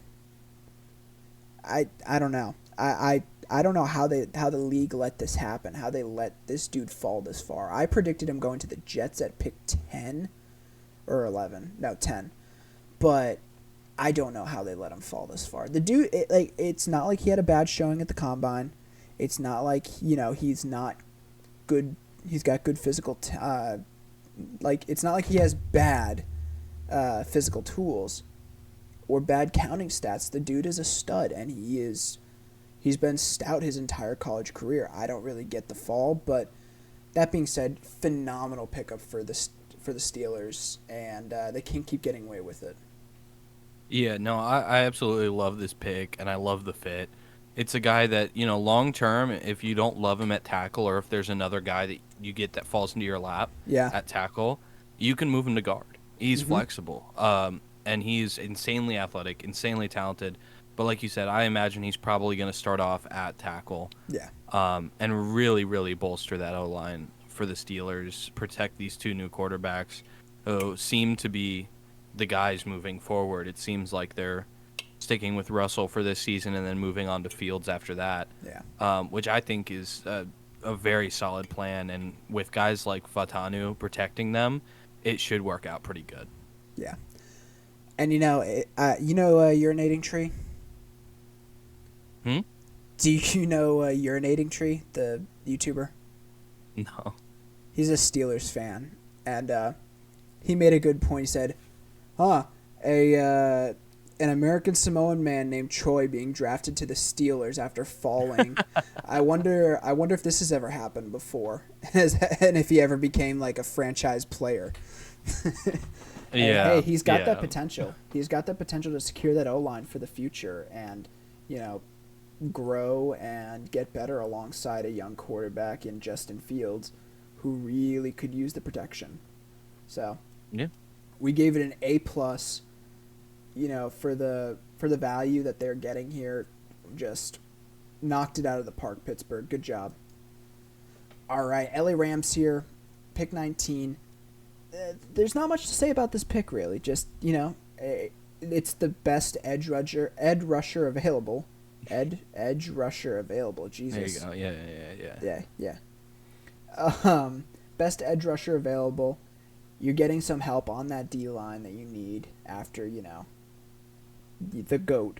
I don't know. I don't know how the league let this happen. How they let this dude fall this far. I predicted him going to the Jets at pick 10 or 11. No, 10. But I don't know how they let him fall this far. The dude, it's not like he had a bad showing at the combine. It's not like he's not good. He's got good physical. It's not like he has bad physical tools or bad counting stats. The dude is a stud, and he's been stout his entire college career. I don't really get the fall, but that being said, phenomenal pickup for the Steelers, and they can't keep getting away with it. Yeah, no, I absolutely love this pick, and I love the fit. It's a guy that, long term, if you don't love him at tackle, or if there's another guy that you get that falls into your lap Yeah. at tackle, you can move him to guard. He's Mm-hmm. flexible, and he's insanely athletic, insanely talented. But like you said, I imagine he's probably going to start off at tackle, Yeah. and really, really bolster that O-line for the Steelers, protect these two new quarterbacks who seem to be the guys moving forward. It seems like they're sticking with Russell for this season and then moving on to Fields after that, Yeah. which I think is a very solid plan. And with guys like Fatanu protecting them, it should work out pretty good. Yeah. And urinating tree. Hmm? Do you know urinating tree, the YouTuber? No. He's a Steelers fan, and he made a good point. He said, "Huh, an American Samoan man named Troy being drafted to the Steelers after falling. I wonder if this has ever happened before, and if he ever became like a franchise player." And hey, Yeah. he's got that Yeah. potential. He's got that potential to secure that O line for the future, and you know, grow and get better alongside a young quarterback in Justin Fields, who really could use the protection. So Yeah. we gave it an A plus. For the value that they're getting here, just knocked it out of the park. Pittsburgh, good job. All right, LA Rams here, pick 19. There's not much to say about this pick really. Just it's the best edge rusher available. Edge rusher available. Jesus. There you go. Yeah. Best edge rusher available. You're getting some help on that D line that you need after the goat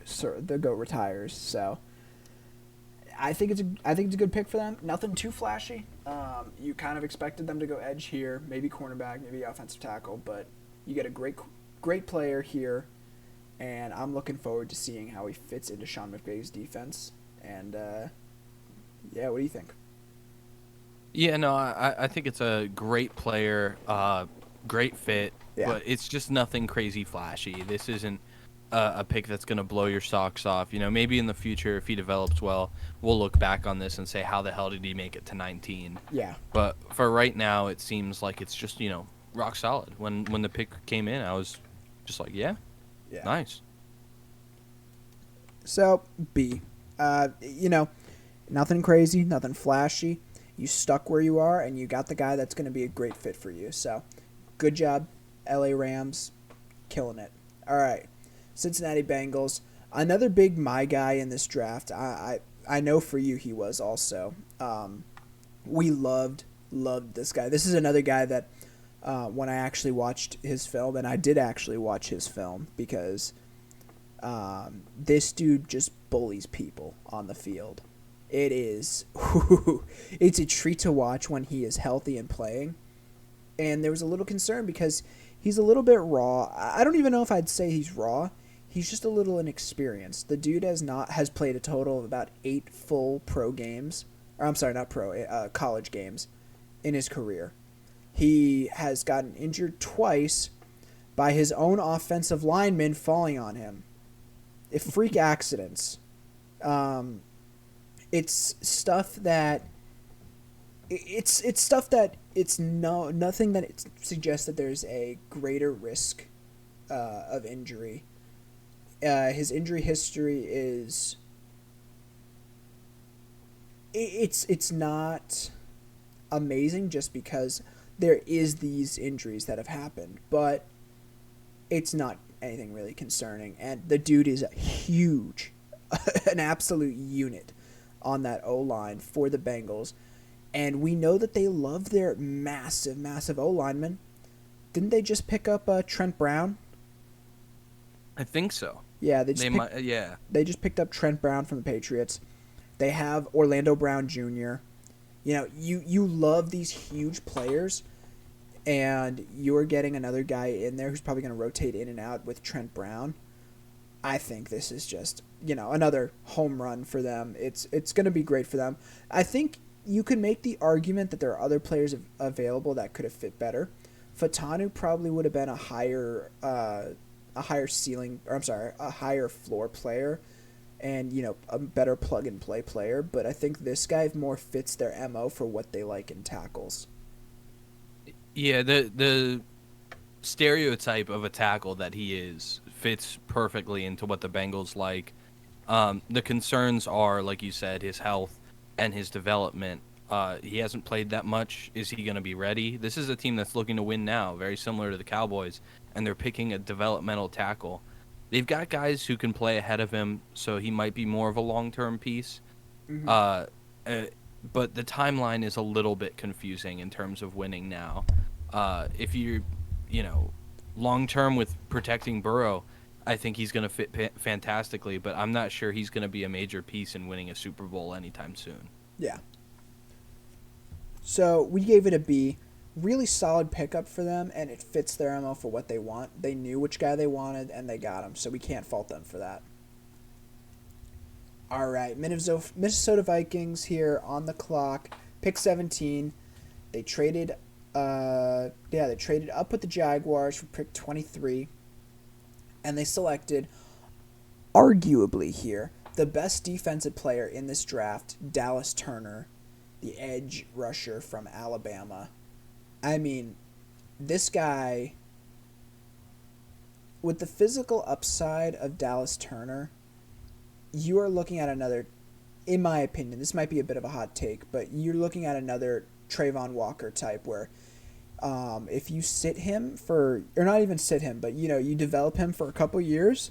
retires. So I think it's a good pick for them. Nothing too flashy. You kind of expected them to go edge here, maybe cornerback, maybe offensive tackle, but you get a great player here, and I'm looking forward to seeing how he fits into Sean McVay's defense. And what do you think? Yeah, no, I think it's a great player, great fit, Yeah. but it's just nothing crazy flashy. This isn't a pick that's going to blow your socks off. Maybe in the future, if he develops well, we'll look back on this and say, how the hell did he make it to 19? Yeah. But for right now, it seems like it's just, rock solid. When the pick came in, I was just like, yeah. Nice. So, B. Nothing crazy, nothing flashy. You stuck where you are, and you got the guy that's going to be a great fit for you. So, good job, LA Rams. Killing it. All right. Cincinnati Bengals. Another big my guy in this draft. I know for you he was also. We loved this guy. This is another guy that when I actually watched his film, and I did actually watch his film because this dude just bullies people on the field. It is it's a treat to watch when he is healthy and playing. And there was a little concern because he's a little bit raw. I don't even know if I'd say he's raw. He's just a little inexperienced. The dude has played a total of about 8 full pro games. Or I'm sorry, not pro, college games in his career. He has gotten injured twice by his own offensive lineman falling on him. Freak accidents. It's stuff that nothing that it suggests that there's a greater risk of injury. His injury history is It's not amazing just because there is these injuries that have happened, but it's not anything really concerning. And the dude is a huge, an absolute unit on that O line for the Bengals. And we know that they love their massive, massive O linemen. Didn't they just pick up Trent Brown? I think so. Yeah, They might. Yeah. they just picked up Trent Brown from the Patriots. They have Orlando Brown Jr. You know, you love these huge players, and you're getting another guy in there who's probably going to rotate in and out with Trent Brown. I think this is just, another home run for them. It's going to be great for them. I think you could make the argument that there are other players available that could have fit better. Fatanu probably would have been a higher ceiling, or I'm sorry, a higher floor player, and a better plug and play player. But I think this guy more fits their mo for what they like in tackles. Yeah. The stereotype of a tackle that he is fits perfectly into what the Bengals like. The concerns are, like you said, his health and his development. He hasn't played that much. Is he going to be ready? This is a team that's looking to win now, very similar to the Cowboys, and they're picking a developmental tackle. They've got guys who can play ahead of him, so he might be more of a long-term piece. Mm-hmm. Uh, uh, but the timeline is a little bit confusing in terms of winning now. If you're, you know, long-term with protecting Burrow, I think he's going to fit fantastically, but I'm not sure he's going to be a major piece in winning a Super Bowl anytime soon. Yeah. So we gave it a B. Really solid pickup for them, and it fits their MO for what they want. They knew which guy they wanted, and they got him, so we can't fault them for that. All right, Minnesota Vikings here on the clock. Pick 17. They traded, they traded up with the Jaguars for pick 23, and they selected, arguably here, the best defensive player in this draft, Dallas Turner, the edge rusher from Alabama. I mean, this guy, with the physical upside of Dallas Turner, you are looking at another, in my opinion, this might be a bit of a hot take, but you're looking at another Trayvon Walker type where if you sit him for, or not even sit him, but you develop him for a couple years,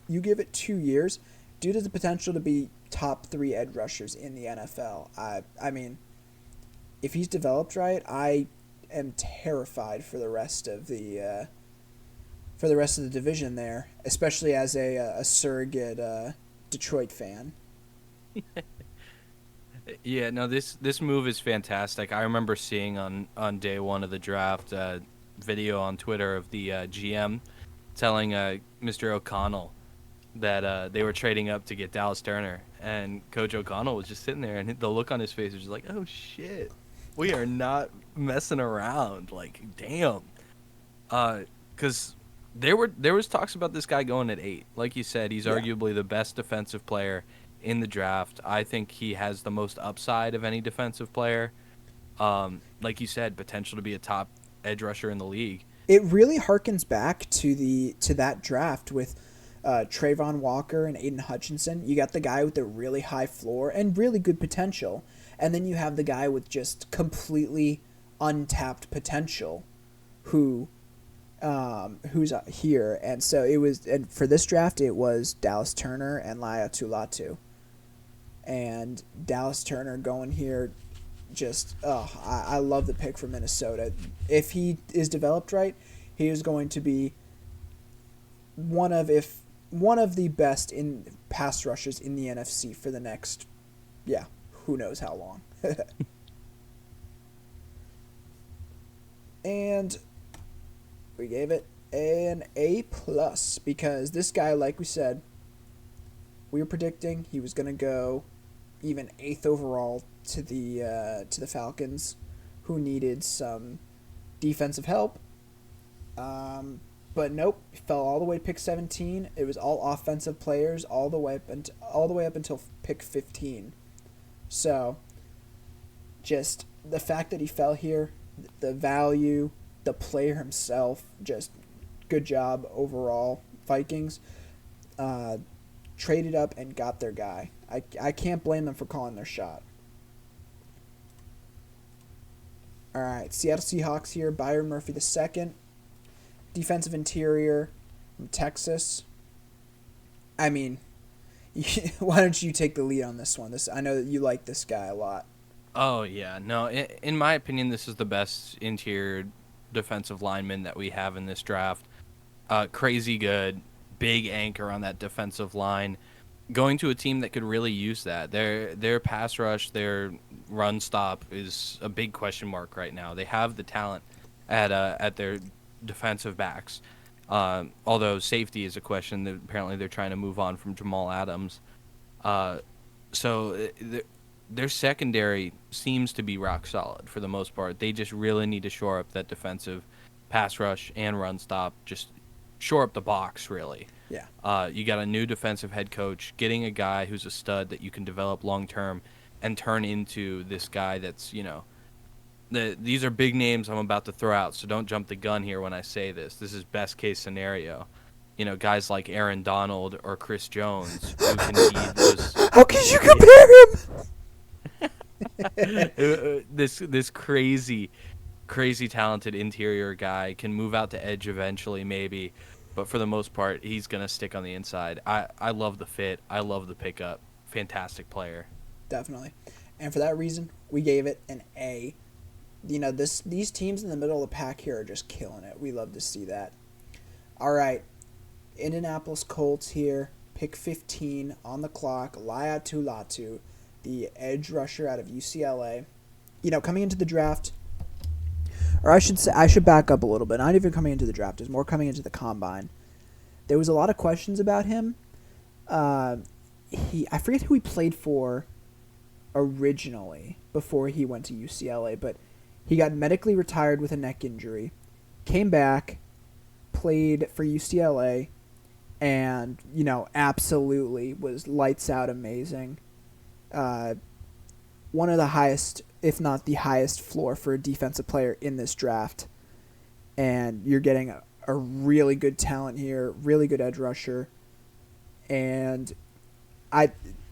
you give it 2 years, dude has the potential to be top 3 edge rushers in the NFL. I mean, if he's developed right, I am terrified for the rest of the division there, especially as a surrogate Detroit fan. Yeah, no, this move is fantastic. I remember seeing on day one of the draft video on Twitter of the GM telling Mr. O'Connell that they were trading up to get Dallas Turner, and Coach O'Connell was just sitting there, and the look on his face was just like, "Oh shit, we are not messing around." Like, damn, because there was talks about this guy going at 8. Like you said, he's arguably the best defensive player in the draft. I think he has the most upside of any defensive player. Like you said, potential to be a top edge rusher in the league. It really harkens back to that draft with Trayvon Walker and Aiden Hutchinson. You got the guy with the really high floor and really good potential, and then you have the guy with just completely untapped potential, who's here. And so and for this draft, it was Dallas Turner and Laiatu Latu. And Dallas Turner going here, I love the pick for Minnesota. If he is developed right, he is going to be one of the best in pass rushers in the NFC for the next, who knows how long. And we gave it an A+ because this guy, like we said, we were predicting he was going to go even 8th overall to the Falcons, who needed some defensive help. But nope, he fell all the way to pick 17. It was all offensive players all the way up until pick 15. So, just the fact that he fell here, the value, the player himself, just good job overall. Vikings traded up and got their guy. I can't blame them for calling their shot. All right, Seattle Seahawks here. Byron Murphy the second, defensive interior from Texas. I mean, why don't you take the lead on this one? I know that you like this guy a lot. Oh yeah, no. In my opinion, this is the best interior defensive lineman that we have in this draft. Crazy good, big anchor on that defensive line. Going to a team that could really use that. Their pass rush, their run stop is a big question mark right now. They have the talent at their defensive backs. Although safety is a question that apparently they're trying to move on from Jamal Adams. Uh, so their secondary seems to be rock solid for the most part. They just really need to shore up that defensive pass rush and run stop. Just shore up the box, really. Yeah. You got a new defensive head coach, getting a guy who's a stud that you can develop long term and turn into this guy that's, these are big names I'm about to throw out, so don't jump the gun here when I say this. This is best case scenario. Guys like Aaron Donald or Chris Jones who can be those. How could you compare him? This crazy talented interior guy can move out to edge eventually, maybe, but for the most part, he's gonna stick on the inside. I love the fit. I love the pickup. Fantastic player. Definitely. And for that reason, we gave it an A. These teams in the middle of the pack here are just killing it. We love to see that. All right, Indianapolis Colts here, pick 15 on the clock. Laiatu Latu, the edge rusher out of UCLA. Coming into the draft, or I should back up a little bit. Not even coming into the draft, it's more coming into the combine. There was a lot of questions about him. I forget who he played for originally before he went to UCLA, but he got medically retired with a neck injury, came back, played for UCLA, and absolutely was lights out amazing. One of the highest, if not the highest, floor for a defensive player in this draft, and you're getting a really good talent here, really good edge rusher, and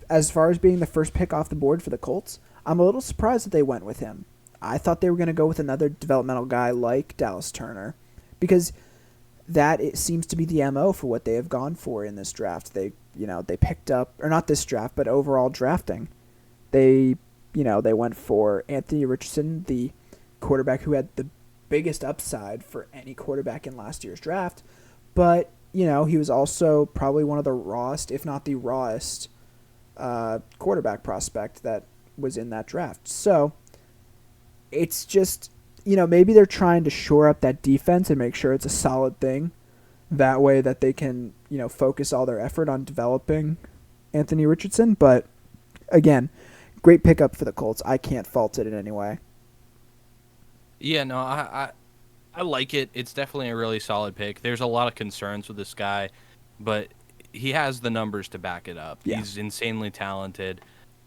as far as being the first pick off the board for the Colts, I'm a little surprised that they went with him. I thought they were going to go with another developmental guy like Dallas Turner, because it seems to be the MO for what they have gone for in this draft. They picked up, or not this draft, but overall drafting. They went for Anthony Richardson, the quarterback who had the biggest upside for any quarterback in last year's draft, but he was also probably one of the rawest, if not the rawest, quarterback prospect that was in that draft. So it's just, maybe they're trying to shore up that defense and make sure it's a solid thing. That way that they can, focus all their effort on developing Anthony Richardson. But again, great pickup for the Colts. I can't fault it in any way. Yeah, no, I like it. It's definitely a really solid pick. There's a lot of concerns with this guy, but he has the numbers to back it up. Yeah. He's insanely talented,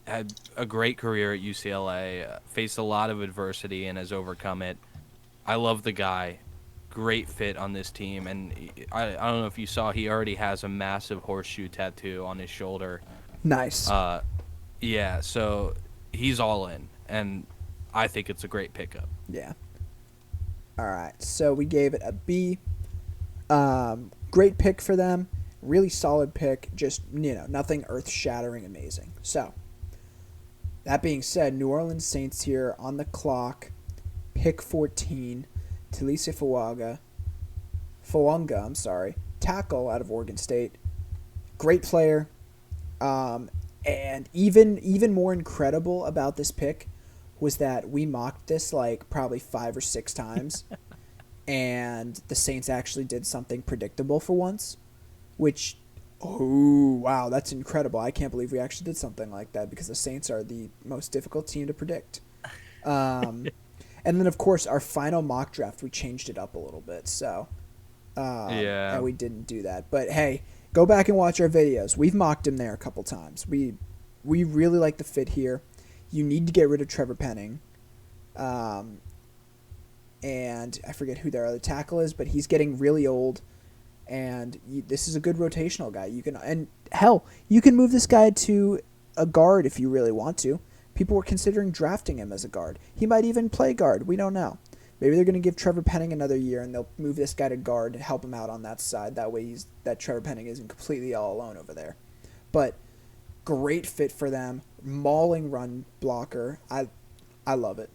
had a great career at UCLA, faced a lot of adversity and has overcome it. I love the guy. Great fit on this team, and I don't know if you saw, he already has a massive horseshoe tattoo on his shoulder. Nice. Yeah, so he's all in, and I think it's a great pickup. Yeah. All right, so we gave it a B. Great pick for them. Really solid pick. Just, nothing earth-shattering amazing. So, that being said, New Orleans Saints here on the clock. Pick 14. Talisa Fuanga, tackle out of Oregon State. Great player. And even more incredible about this pick was that we mocked this like probably 5 or 6 times, and the Saints actually did something predictable for once, which, oh, wow, that's incredible. I can't believe we actually did something like that, because the Saints are the most difficult team to predict. And then, of course, our final mock draft, we changed it up a little bit, so Yeah. and we didn't do that. But, hey, go back and watch our videos. We've mocked him there a couple times. We really like the fit here. You need to get rid of Trevor Penning. And I forget who their other tackle is, but he's getting really old. And this is a good rotational guy. You can move this guy to a guard if you really want to. People were considering drafting him as a guard. He might even play guard. We don't know. Maybe they're going to give Trevor Penning another year, and they'll move this guy to guard to help him out on that side. That way, that Trevor Penning isn't completely all alone over there. But great fit for them. Mauling run blocker. I love it.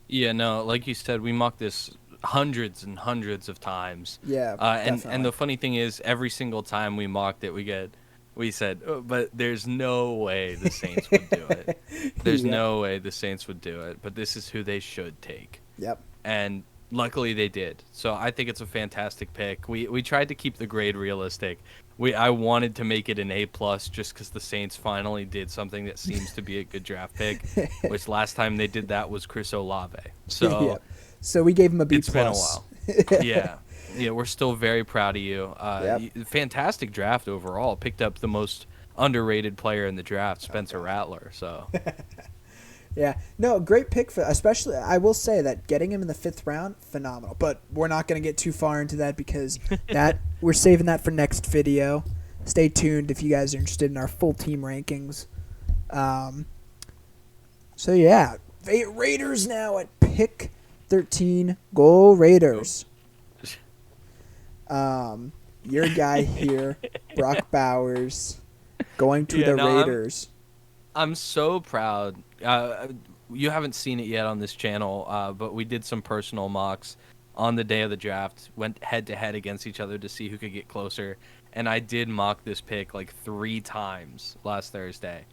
Yeah, no, like you said, we mocked this hundreds and hundreds of times. Yeah, And definitely. the funny thing is, every single time we mocked it, we said, oh, but there's no way the Saints would do it. There's Yep. no way the Saints would do it. But this is who they should take, Yep. and luckily they did. So I think it's a fantastic pick. We tried to keep the grade realistic. I wanted to make it an A+ just because the Saints finally did something that seems to be a good draft pick, which last time they did that was Chris Olave. So Yep. So we gave him a B it's been a plus. while. Yeah. Yeah, we're still very proud of you. Yep. Fantastic draft overall. Picked up the most underrated player in the draft, Spencer Rattler. So Yeah, no, great pick for. Especially, I will say that getting him in the 5th round, phenomenal. But we're not going to get too far into that because that we're saving that for next video. Stay tuned if you guys are interested in our full team rankings. Um, so yeah, Raiders now at pick 13. Go Raiders. Your guy here, Brock Bowers, going to yeah, the no, Raiders. I'm so proud. You haven't seen it yet on this channel, but we did some personal mocks on the day of the draft. Went head to head against each other to see who could get closer, and I did mock this pick like 3 times last Thursday.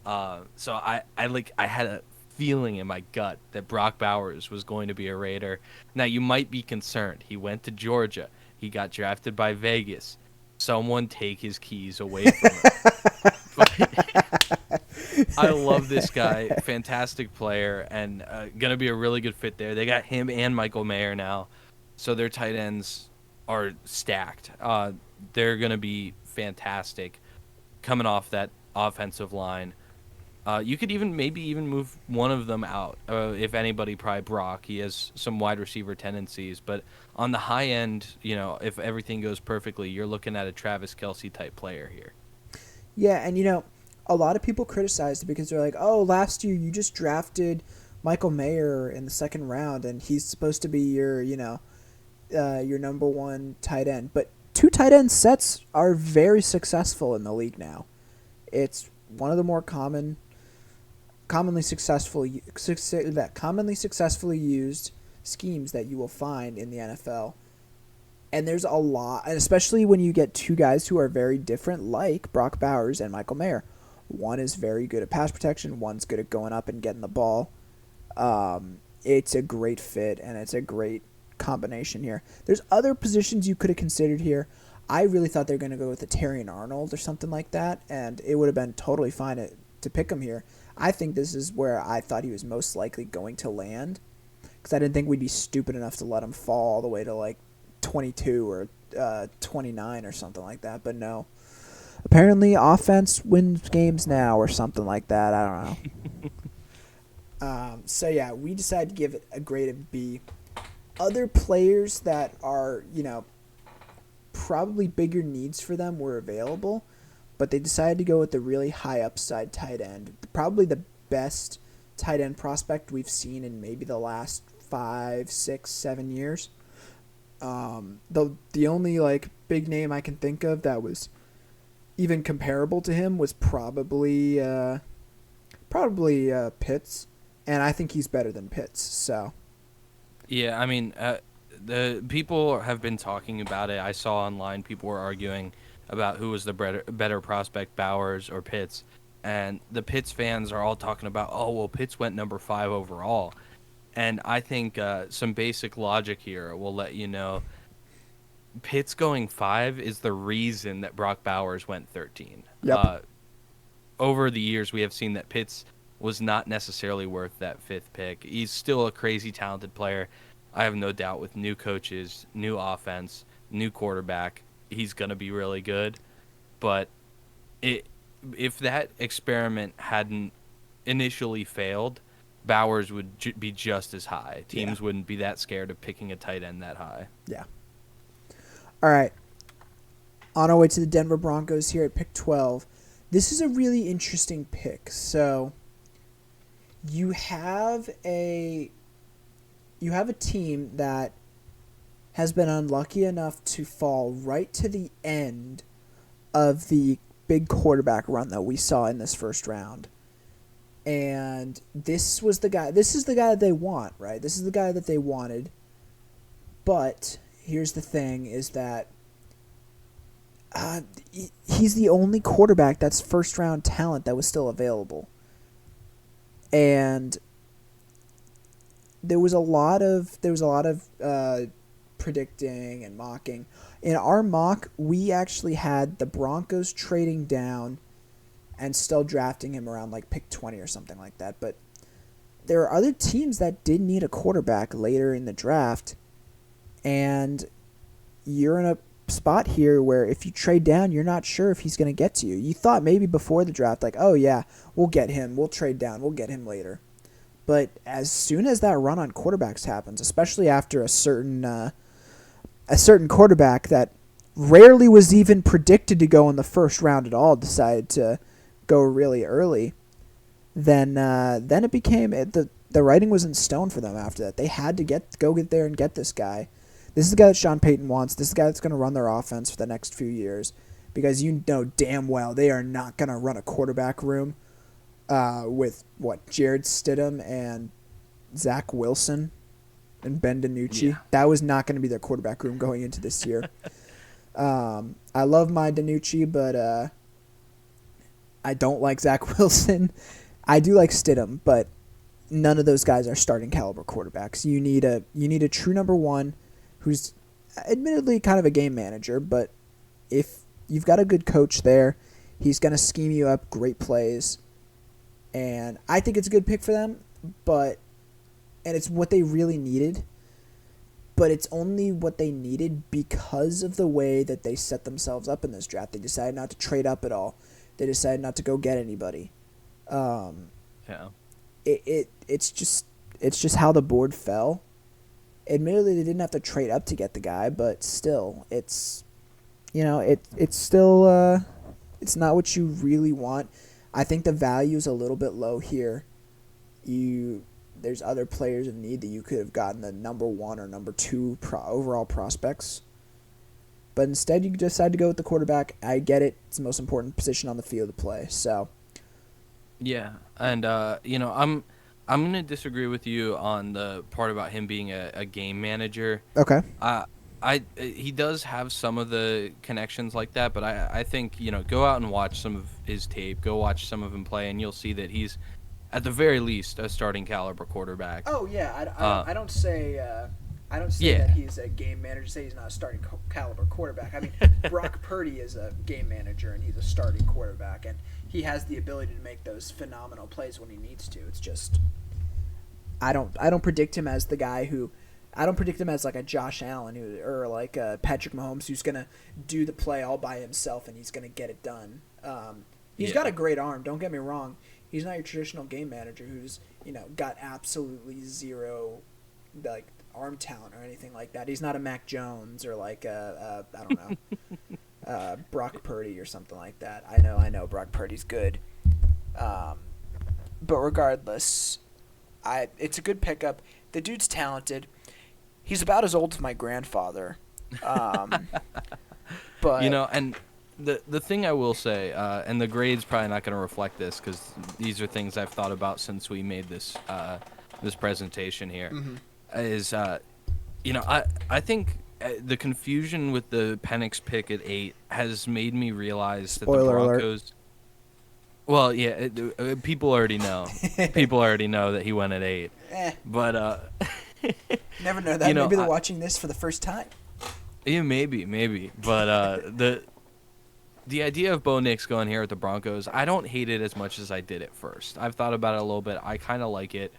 So I had a feeling in my gut that Brock Bowers was going to be a Raider. Now you might be concerned. He went to Georgia. He got drafted by Vegas. Someone take his keys away from him. I love this guy. Fantastic player, and going to be a really good fit there. They got him and Michael Mayer now, so their tight ends are stacked. They're going to be fantastic coming off that offensive line. You could maybe even move one of them out. If anybody, probably Brock. He has some wide receiver tendencies, but on the high end, if everything goes perfectly, you're looking at a Travis Kelce type player here. Yeah, and a lot of people criticized it because they're like, "Oh, last year you just drafted Michael Mayer in the 2nd round, and he's supposed to be your number 1 tight end." But 2 tight end sets are very successful in the league now. It's one of the more commonly successfully used schemes that you will find in the NFL. And there's a lot, and especially when you get 2 guys who are very different, like Brock Bowers and Michael Mayer. One is very good at pass protection. One's good at going up and getting the ball. It's a great fit, and it's a great combination here. There's other positions you could have considered here. I really thought they were going to go with a Terrion Arnold or something like that, and it would have been totally fine to pick him here. I think this is where I thought he was most likely going to land, because I didn't think we'd be stupid enough to let him fall all the way to like 22 or 29 or something like that. But no, apparently offense wins games now or something like that. I don't know. So yeah, we decided to give it a grade of B. Other players that are probably bigger needs for them were available, but they decided to go with the really high upside tight end. Probably the best tight end prospect we've seen in maybe the last 5, 6, 7 years. The only big name I can think of that was even comparable to him was probably Pitts, and I think he's better than Pitts. So Yeah, I mean, the people have been talking about it. I saw online people were arguing about who was the better prospect, Bowers or Pitts. And the Pitts fans are all talking about, oh, well, Pitts went number 5 overall. And I think some basic logic here will let you know Pitts going 5 is the reason that Brock Bowers went 13. yep. Over the years, we have seen that Pitts was not necessarily worth that 5th pick. He's still a crazy talented player. I have no doubt with new coaches, new offense, new quarterback, he's going to be really good. But if that experiment hadn't initially failed, Bowers would be just as high. Teams wouldn't be that scared of picking a tight end that high. Yeah. All right. On our way to the Denver Broncos here at pick 12. This is a really interesting pick. So you have a team that has been unlucky enough to fall right to the end of the big quarterback run that we saw in this first round. And this is the guy that they want, right? This is the guy that they wanted. But here's the thing is that he's the only quarterback that's first round talent that was still available. And there was a lot of predicting and mocking. In our mock, we actually had the Broncos trading down and still drafting him around like pick 20 or something like that. But there are other teams that did need a quarterback later in the draft, and you're in a spot here where if you trade down, you're not sure if he's going to get to you. You thought maybe before the draft, like, oh yeah, we'll get him, we'll trade down, we'll get him later. But as soon as that run on quarterbacks happens, especially after a certain quarterback that rarely was even predicted to go in the first round at all decided to go really early, then it became the writing was in stone for them after that. They had to go get there and get this guy. This is the guy that Sean Payton wants. This is the guy that's going to run their offense for the next few years, because you know damn well they are not going to run a quarterback room with Jared Stidham and Zach Wilson and Ben DiNucci. Yeah. That was not going to be their quarterback room going into this year. I love my DiNucci, but I don't like Zach Wilson. I do like Stidham, but none of those guys are starting caliber quarterbacks. You need a true number one who's admittedly kind of a game manager, but if you've got a good coach there, he's going to scheme you up great plays. And I think it's a good pick for them, and it's what they really needed. But it's only what they needed because of the way that they set themselves up in this draft. They decided not to trade up at all. They decided not to go get anybody. Yeah. It's just how the board fell. Admittedly, they didn't have to trade up to get the guy, but still, it's still it's not what you really want. I think the value is a little bit low here. There's other players of need that you could have gotten the number 1 or number 2 overall prospects. But instead, you decide to go with the quarterback. I get it. It's the most important position on the field to play. So, yeah, and I'm going to disagree with you on the part about him being a game manager. Okay. He does have some of the connections like that, but I think go out and watch some of his tape. Go watch some of him play, and you'll see that he's at the very least a starting caliber quarterback. Oh yeah, I don't say that he's a game manager. Say he's not a starting caliber quarterback. I mean, Brock Purdy is a game manager and he's a starting quarterback, and he has the ability to make those phenomenal plays when he needs to. It's just I don't predict him as the guy who. I don't predict him as like a Josh Allen or like a Patrick Mahomes who's gonna do the play all by himself and he's gonna get it done. He's got a great arm. Don't get me wrong. He's not your traditional game manager who's got absolutely zero like arm talent or anything like that. He's not a Mac Jones or like I don't know Brock Purdy or something like that. I know Brock Purdy's good, but regardless, it's a good pickup. The dude's talented. He's about as old as my grandfather, but and. The thing I will say, and the grade's probably not going to reflect this because these are things I've thought about since we made this presentation here, is I think the confusion with the Penix pick at 8 has made me realize that the Broncos. Alert. Well, yeah, people already know. People already know that he went at 8, but never know that. Maybe they're watching this for the first time. Yeah, maybe, but The idea of Bo Nix going here with the Broncos, I don't hate it as much as I did at first. I've thought about it a little bit. I kind of like it.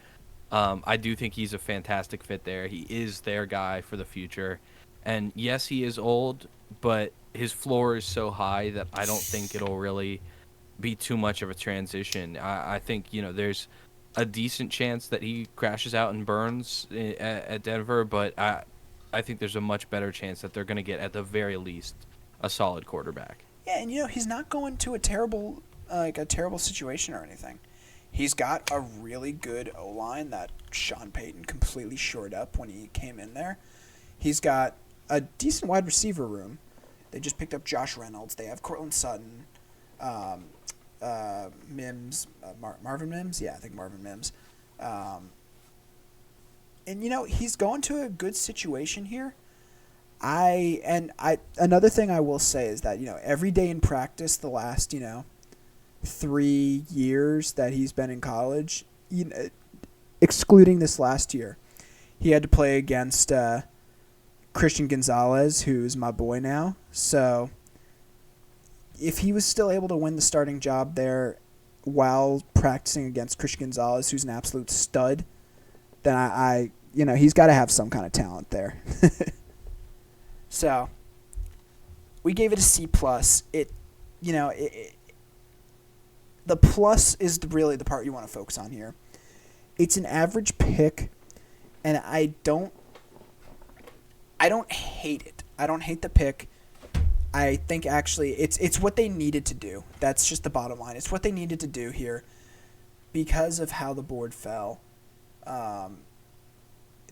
I do think he's a fantastic fit there. He is their guy for the future. And yes, he is old, but his floor is so high that I don't think it'll really be too much of a transition. I think, there's a decent chance that he crashes out and burns at Denver, but I think there's a much better chance that they're going to get, at the very least, a solid quarterback. Yeah, and he's not going to a terrible situation or anything. He's got a really good O-line that Sean Payton completely shored up when he came in there. He's got a decent wide receiver room. They just picked up Josh Reynolds. They have Cortland Sutton, Mims, Marvin Mims. Yeah, I think Marvin Mims. And he's going to a good situation here. Another thing I will say is that every day in practice the last 3 years that he's been in college, excluding this last year, he had to play against Christian Gonzalez, who's my boy now. So if he was still able to win the starting job there while practicing against Christian Gonzalez, who's an absolute stud, then I he's got to have some kind of talent there. So we gave it a C plus. The plus is really the part you want to focus on here. It's an average pick, and I don't hate it. I don't hate the pick. I think actually it's what they needed to do. That's just the bottom line. It's what they needed to do here because of how the board fell.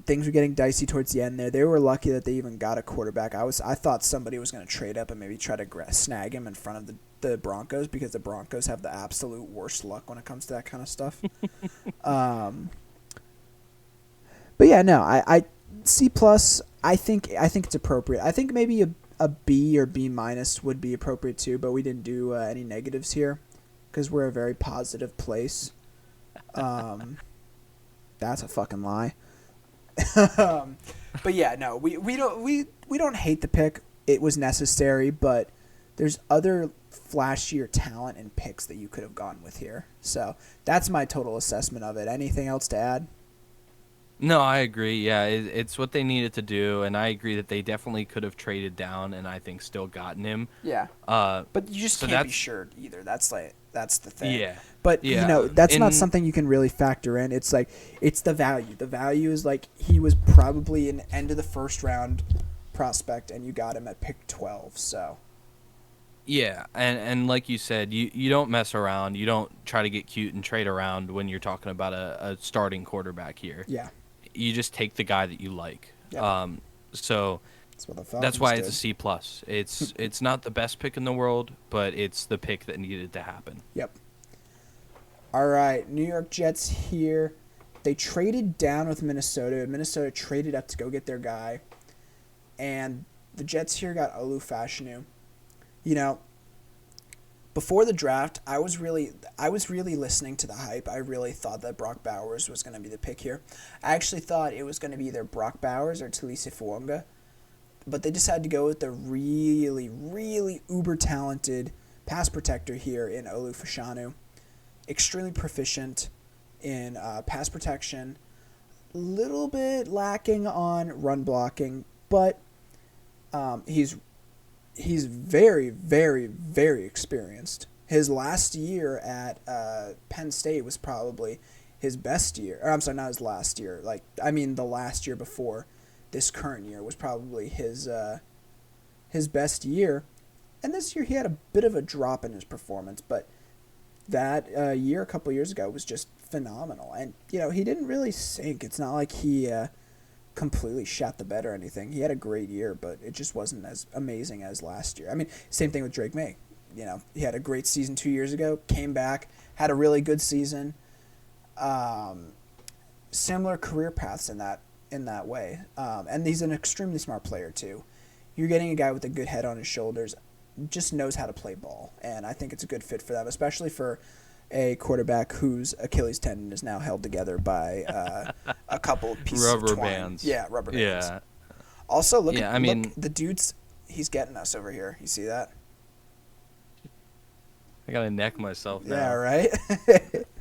Things were getting dicey towards the end there. They were lucky that they even got a quarterback. I thought somebody was going to trade up and maybe try to snag him in front of the Broncos, because the Broncos have the absolute worst luck when it comes to that kind of stuff. But yeah, no, I C plus. I think it's appropriate. I think maybe a B or B minus would be appropriate too, but we didn't do any negatives here because we're a very positive place. That's a fucking lie. But yeah, no, we don't hate the pick. It was necessary, but there's other flashier talent and picks that you could have gone with here. So that's my total assessment of it. Anything else to add? No, I agree. Yeah, it's what they needed to do, and I agree that they definitely could have traded down and I think still gotten him. Yeah. But you just can't be sure either. That's the thing. Yeah. But Yeah. that's not something you can really factor in. It's like it's the value. The value is like he was probably an end of the first round prospect, and you got him at pick 12. So. Yeah, and like you said, you don't mess around. You don't try to get cute and trade around when you're talking about a starting quarterback here. Yeah. You just take the guy that you like. Yep. So that's why it's a C plus. It's not the best pick in the world, but it's the pick that needed to happen. Yep. All right, New York Jets here. They traded down with Minnesota. Minnesota traded up to go get their guy, and the Jets here got Olu Fashanu. Before the draft, I was really listening to the hype. I really thought that Brock Bowers was going to be the pick here. I actually thought it was going to be either Brock Bowers or Talise Fuonga, but they decided to go with the really, really uber talented pass protector here in Olu Fashanu. Extremely proficient in pass protection, little bit lacking on run blocking, but he's very, very, very experienced. His last year at Penn State was probably his best year. Or I'm sorry, not his last year. The last year before this current year was probably his best year. And this year he had a bit of a drop in his performance, but that year a couple years ago was just phenomenal. And he didn't really sink. It's not like he completely shot the bed or anything. He had a great year, but it just wasn't as amazing as last year. Same thing with Drake May. He had a great season 2 years ago, came back, had a really good season. Similar career paths in that way. And he's an extremely smart player too. You're getting a guy with a good head on his shoulders, just knows how to play ball, and I think it's a good fit for them, especially for a quarterback whose Achilles tendon is now held together by a couple of pieces of twine. Bands. Yeah, rubber bands. Yeah. Also, look the dudes he's getting us over here. You see that? I gotta neck myself now. Yeah, right?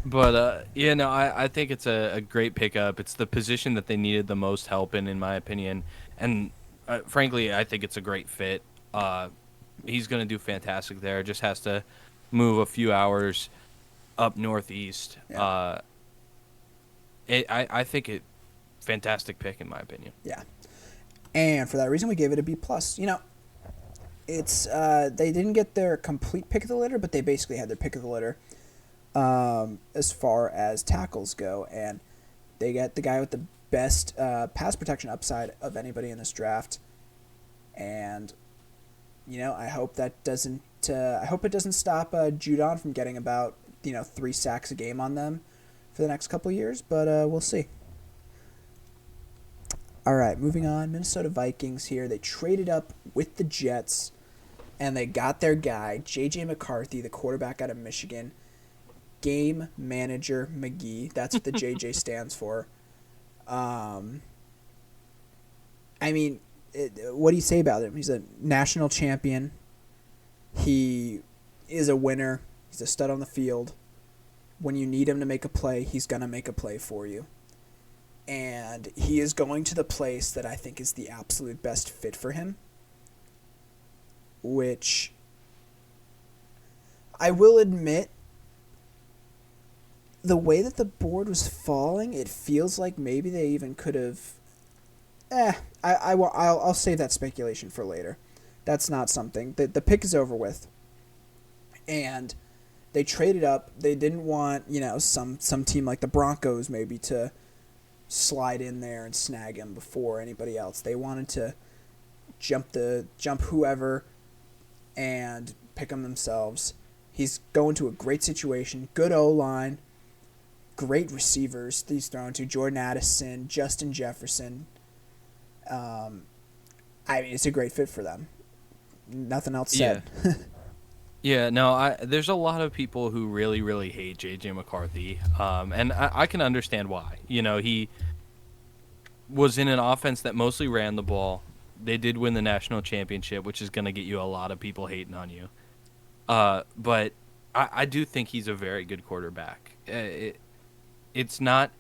But I think it's a great pickup. It's the position that they needed the most help in my opinion, and frankly, I think it's a great fit. He's gonna do fantastic there. Just has to move a few hours up northeast. Yeah. I think it fantastic pick in my opinion. Yeah, and for that reason, we gave it a B plus. It's they didn't get their complete pick of the litter, but they basically had their pick of the litter. as far as tackles go, and they get the guy with the best pass protection upside of anybody in this draft. And I hope that doesn't. I hope it doesn't stop Judon from getting about 3 sacks a game on them for the next couple of years, but we'll see. All right, moving on. Minnesota Vikings here. They traded up with the Jets, and they got their guy, J.J. McCarthy, the quarterback out of Michigan. Game Manager McGee. That's what the J.J. stands for. I mean, what do you say about him? He's a national champion. He is a winner. He's a stud on the field. When you need him to make a play, he's going to make a play for you. And he is going to the place that I think is the absolute best fit for him, which I will admit, the way that the board was falling, it feels like maybe they even could have. I'll save that speculation for later. That's not something. The pick is over with, and they traded up. They didn't want some team like the Broncos maybe to slide in there and snag him before anybody else. They wanted to jump whoever and pick him themselves. He's going to a great situation, good O-line, great receivers he's thrown to, Jordan Addison, Justin Jefferson. I mean, it's a great fit for them. Nothing else said. Yeah. Yeah, no, there's a lot of people who really, really hate J.J. McCarthy, and I can understand why. He was in an offense that mostly ran the ball. They did win the national championship, which is going to get you a lot of people hating on you. But I do think he's a very good quarterback. It's not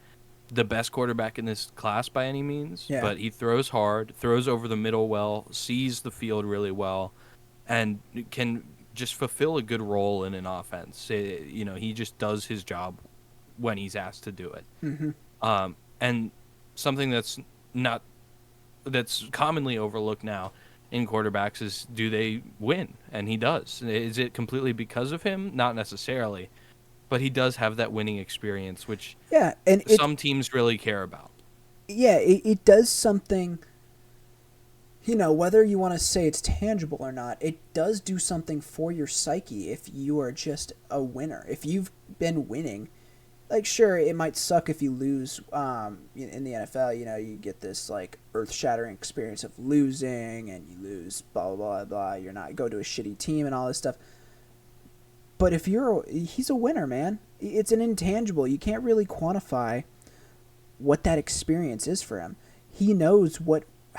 the best quarterback in this class by any means, but he throws hard, throws over the middle well, sees the field really well, and can just fulfill a good role in an offense. He just does his job when he's asked to do it. Mm-hmm. And something that's commonly overlooked now in quarterbacks is, do they win? And he does. Is it completely because of him? Not necessarily, but he does have that winning experience, which some teams really care about. Yeah, it does something. Whether you want to say it's tangible or not, it does do something for your psyche if you are just a winner. If you've been winning, like, sure, it might suck if you lose in the NFL. You get this, like, earth-shattering experience of losing, and you lose, blah, blah, blah, blah. You're not go to a shitty team and all this stuff. But he's a winner, man. It's an intangible. You can't really quantify what that experience is for him. He knows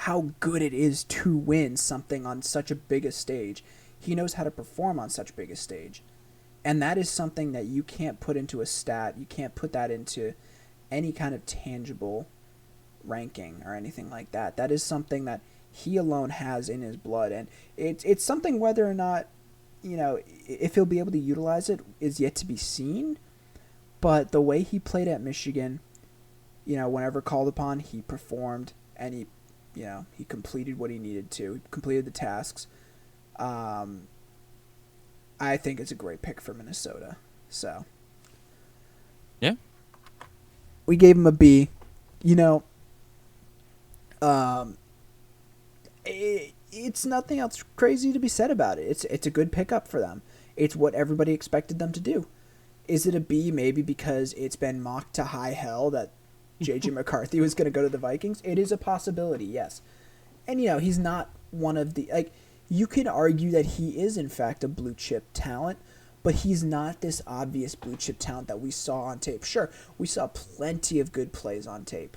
how good it is to win something on such a big a stage. He knows how to perform on such big a stage. And that is something that you can't put into a stat. You can't put that into any kind of tangible ranking or anything like that. That is something that he alone has in his blood. And it's something, whether or not, if he'll be able to utilize it is yet to be seen. But the way he played at Michigan, whenever called upon, he performed, and he completed what he needed to. He completed the tasks. I think it's a great pick for Minnesota. So, yeah, we gave him a B. It's nothing else crazy to be said about it. It's a good pickup for them. It's what everybody expected them to do. Is it a B? Maybe because it's been mocked to high hell that J.J. McCarthy was going to go to the Vikings. It is a possibility, yes. And, he's not one of the... you could argue that he is, in fact, a blue-chip talent, but he's not this obvious blue-chip talent that we saw on tape. Sure, we saw plenty of good plays on tape.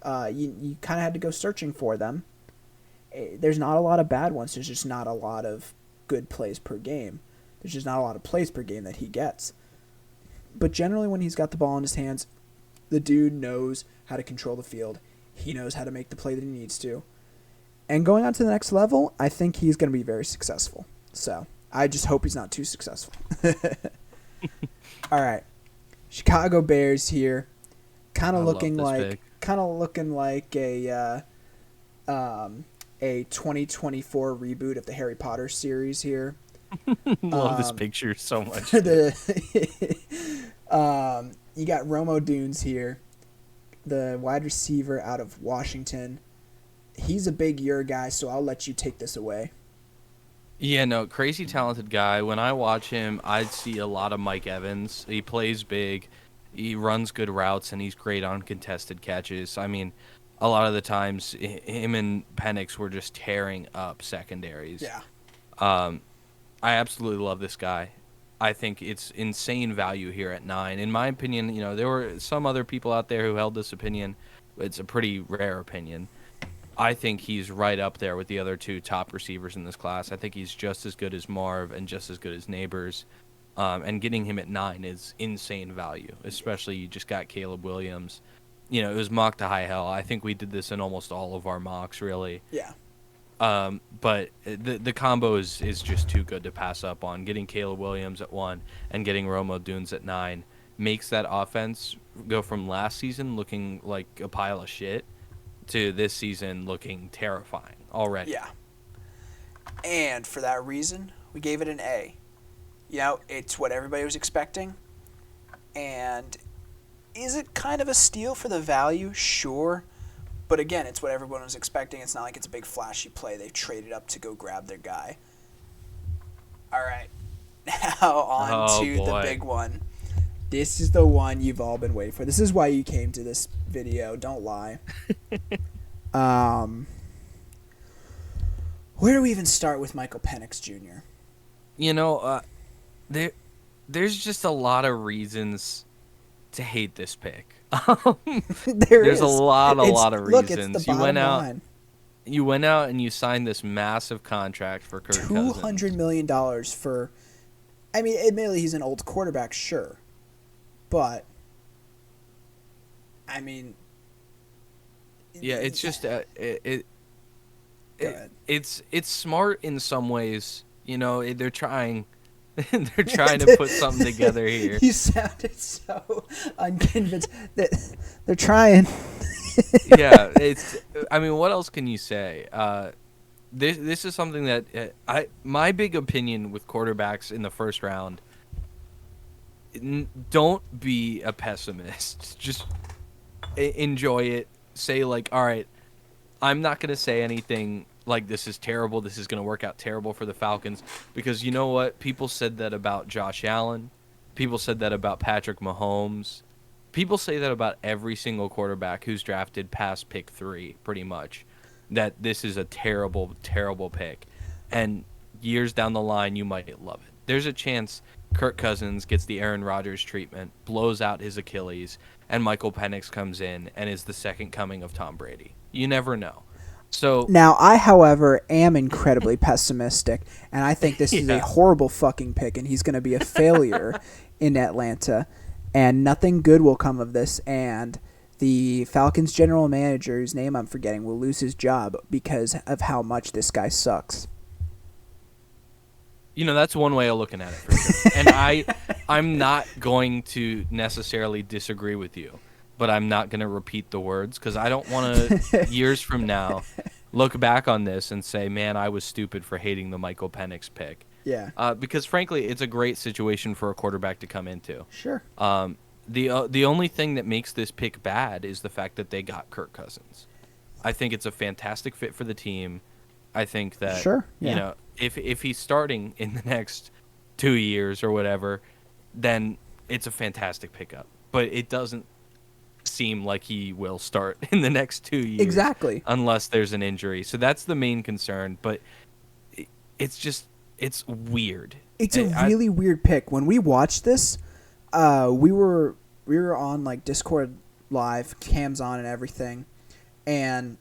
You kind of had to go searching for them. There's not a lot of bad ones. There's just not a lot of good plays per game. There's just not a lot of plays per game that he gets. But generally, when he's got the ball in his hands, the dude knows how to control the field. He knows how to make the play that he needs to. And going on to the next level, I think he's going to be very successful. So, I just hope he's not too successful. All right. Chicago Bears here. Kind of looking like a 2024 reboot of the Harry Potter series here. Love this Um, picture so much. the you got Romo Dunes here, the wide receiver out of Washington. He's a big year guy, so I'll let you take this away. Yeah, no, crazy talented guy. When I watch him, I see a lot of Mike Evans. He plays big, he runs good routes, and he's great on contested catches. I mean, a lot of the times, him and Penix were just tearing up secondaries. Yeah. Um, I absolutely love this guy. I think it's insane value here at 9. In my opinion, there were some other people out there who held this opinion. It's a pretty rare opinion. I think he's right up there with the other two top receivers in this class. I think he's just as good as Marv and just as good as Neighbors. And getting him at 9 is insane value, especially you just got Caleb Williams. It was mock to high hell. I think we did this in almost all of our mocks, really. Yeah. But the combo is just too good to pass up on. Getting Caleb Williams at 1 and getting Romo Dunes at 9 makes that offense go from last season looking like a pile of shit to this season looking terrifying already. Yeah. And for that reason, we gave it an A. It's what everybody was expecting. And is it kind of a steal for the value? Sure. But again, it's what everyone was expecting. It's not like it's a big flashy play. They've traded up to go grab their guy. All right. Now on to the big one. This is the one you've all been waiting for. This is why you came to this video. Don't lie. Where do we even start with Michael Penix Jr.? There's just a lot of reasons to hate this pick. There's a lot of reasons. Look, it's the bottom line. You went out and you signed this massive contract for Kirk Cousins. $200 million for... I mean, admittedly, he's an old quarterback, sure. But, I mean... Yeah, it's just... it's smart in some ways. They're trying... They're trying to put something together here. You sounded so unconvinced. They're trying. Yeah, I mean, what else can you say? This is something that my big opinion with quarterbacks in the first round. Don't be a pessimist. Just enjoy it. Say like, all right, I'm not gonna say anything like this is terrible, this is going to work out terrible for the Falcons, because you know what? People said that about Josh Allen. People said that about Patrick Mahomes. People say that about every single quarterback who's drafted past pick 3, pretty much, that this is a terrible, terrible pick. And years down the line, you might love it. There's a chance Kirk Cousins gets the Aaron Rodgers treatment, blows out his Achilles, and Michael Penix comes in and is the second coming of Tom Brady. You never know. So now, I, however, am incredibly pessimistic, and I think this is a horrible fucking pick, and he's going to be a failure in Atlanta, and nothing good will come of this, and the Falcons general manager, whose name I'm forgetting, will lose his job because of how much this guy sucks. That's one way of looking at it, for sure. And I'm not going to necessarily disagree with you. But I'm not going to repeat the words because I don't want to, years from now, look back on this and say, man, I was stupid for hating the Michael Penix pick. Yeah. Because, frankly, it's a great situation for a quarterback to come into. Sure. The only thing that makes this pick bad is the fact that they got Kirk Cousins. I think it's a fantastic fit for the team. I think that, sure. Yeah. If he's starting in the next 2 years or whatever, then it's a fantastic pickup. But it doesn't seem like he will start in the next 2 years. Exactly. Unless there's an injury. So that's the main concern. But it's weird. It's a really weird pick. When we watched this, we were on like Discord live, cams on and everything. And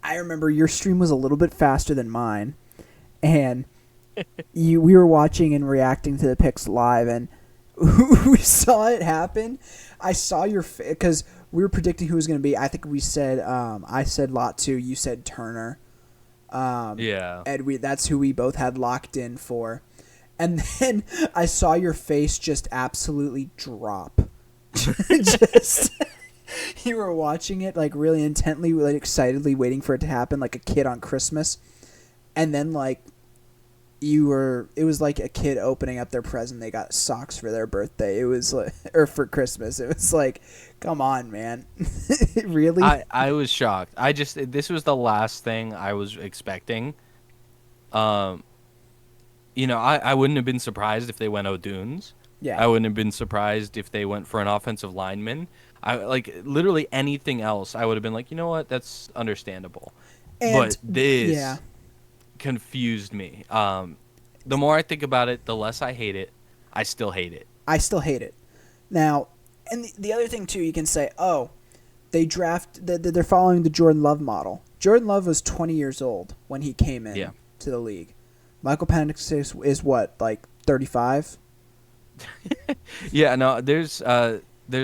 I remember your stream was a little bit faster than mine. And we were watching and reacting to the picks live, and we saw it happen. I saw your because we were predicting who was going to be. I think we said I said Latu, you said Turner. Yeah. And that's who we both had locked in for. And then I saw your face just absolutely drop. Just you were watching it like really intently, like excitedly waiting for it to happen like a kid on Christmas. And then like it was like a kid opening up their present. They got socks for their birthday. It was like, or for Christmas. It was like, come on, man. Really? I was shocked. This was the last thing I was expecting. Um, I wouldn't have been surprised if they went O'Dunes. Yeah. I wouldn't have been surprised if they went for an offensive lineman. I like literally anything else. I would have been like, you know what, that's understandable. And But this yeah, confused me. The more I think about it, the less I hate it. I still hate it. I still hate it. Now, and the other thing too, you can say, oh, they're following the Jordan Love model. Jordan Love was 20 years old when he came in Yeah. to the league. Michael Penix is what, like 35? Yeah, no, there's a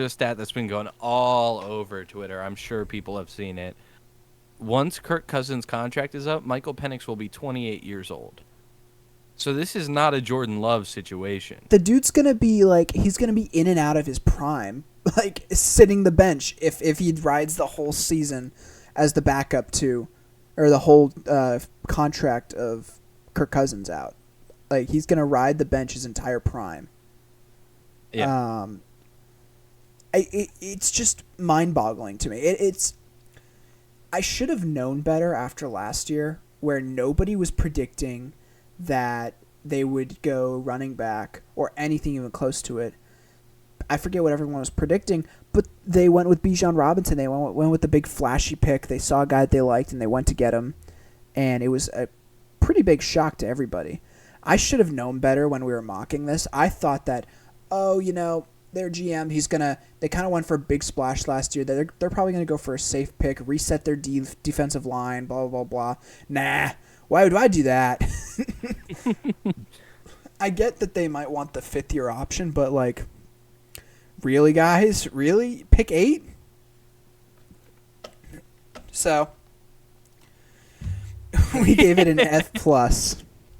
stat that's been going all over Twitter. I'm sure people have seen it. Once Kirk Cousins' contract is up, Michael Penix will be 28 years old. So this is not a Jordan Love situation. The dude's gonna be like, he's gonna be in and out of his prime, like sitting the bench if he rides the whole season as the backup to, or the whole contract of Kirk Cousins out. Like he's gonna ride the bench his entire prime. Yeah. It's just mind-boggling to me. I should have known better after last year, where nobody was predicting that they would go running back or anything even close to it. I forget what everyone was predicting, but they went with Bijan Robinson. They went with the big flashy pick. They saw a guy that they liked, and they went to get him. And it was a pretty big shock to everybody. I should have known better when we were mocking this. I thought that, their GM, they kind of went for a big splash last year. They're probably going to go for a safe pick, reset their defensive line, blah, blah, blah, blah. Nah, why would I do that? I get that they might want the fifth-year option, but, like, really, guys? Really? Pick 8? So, we gave it an F+.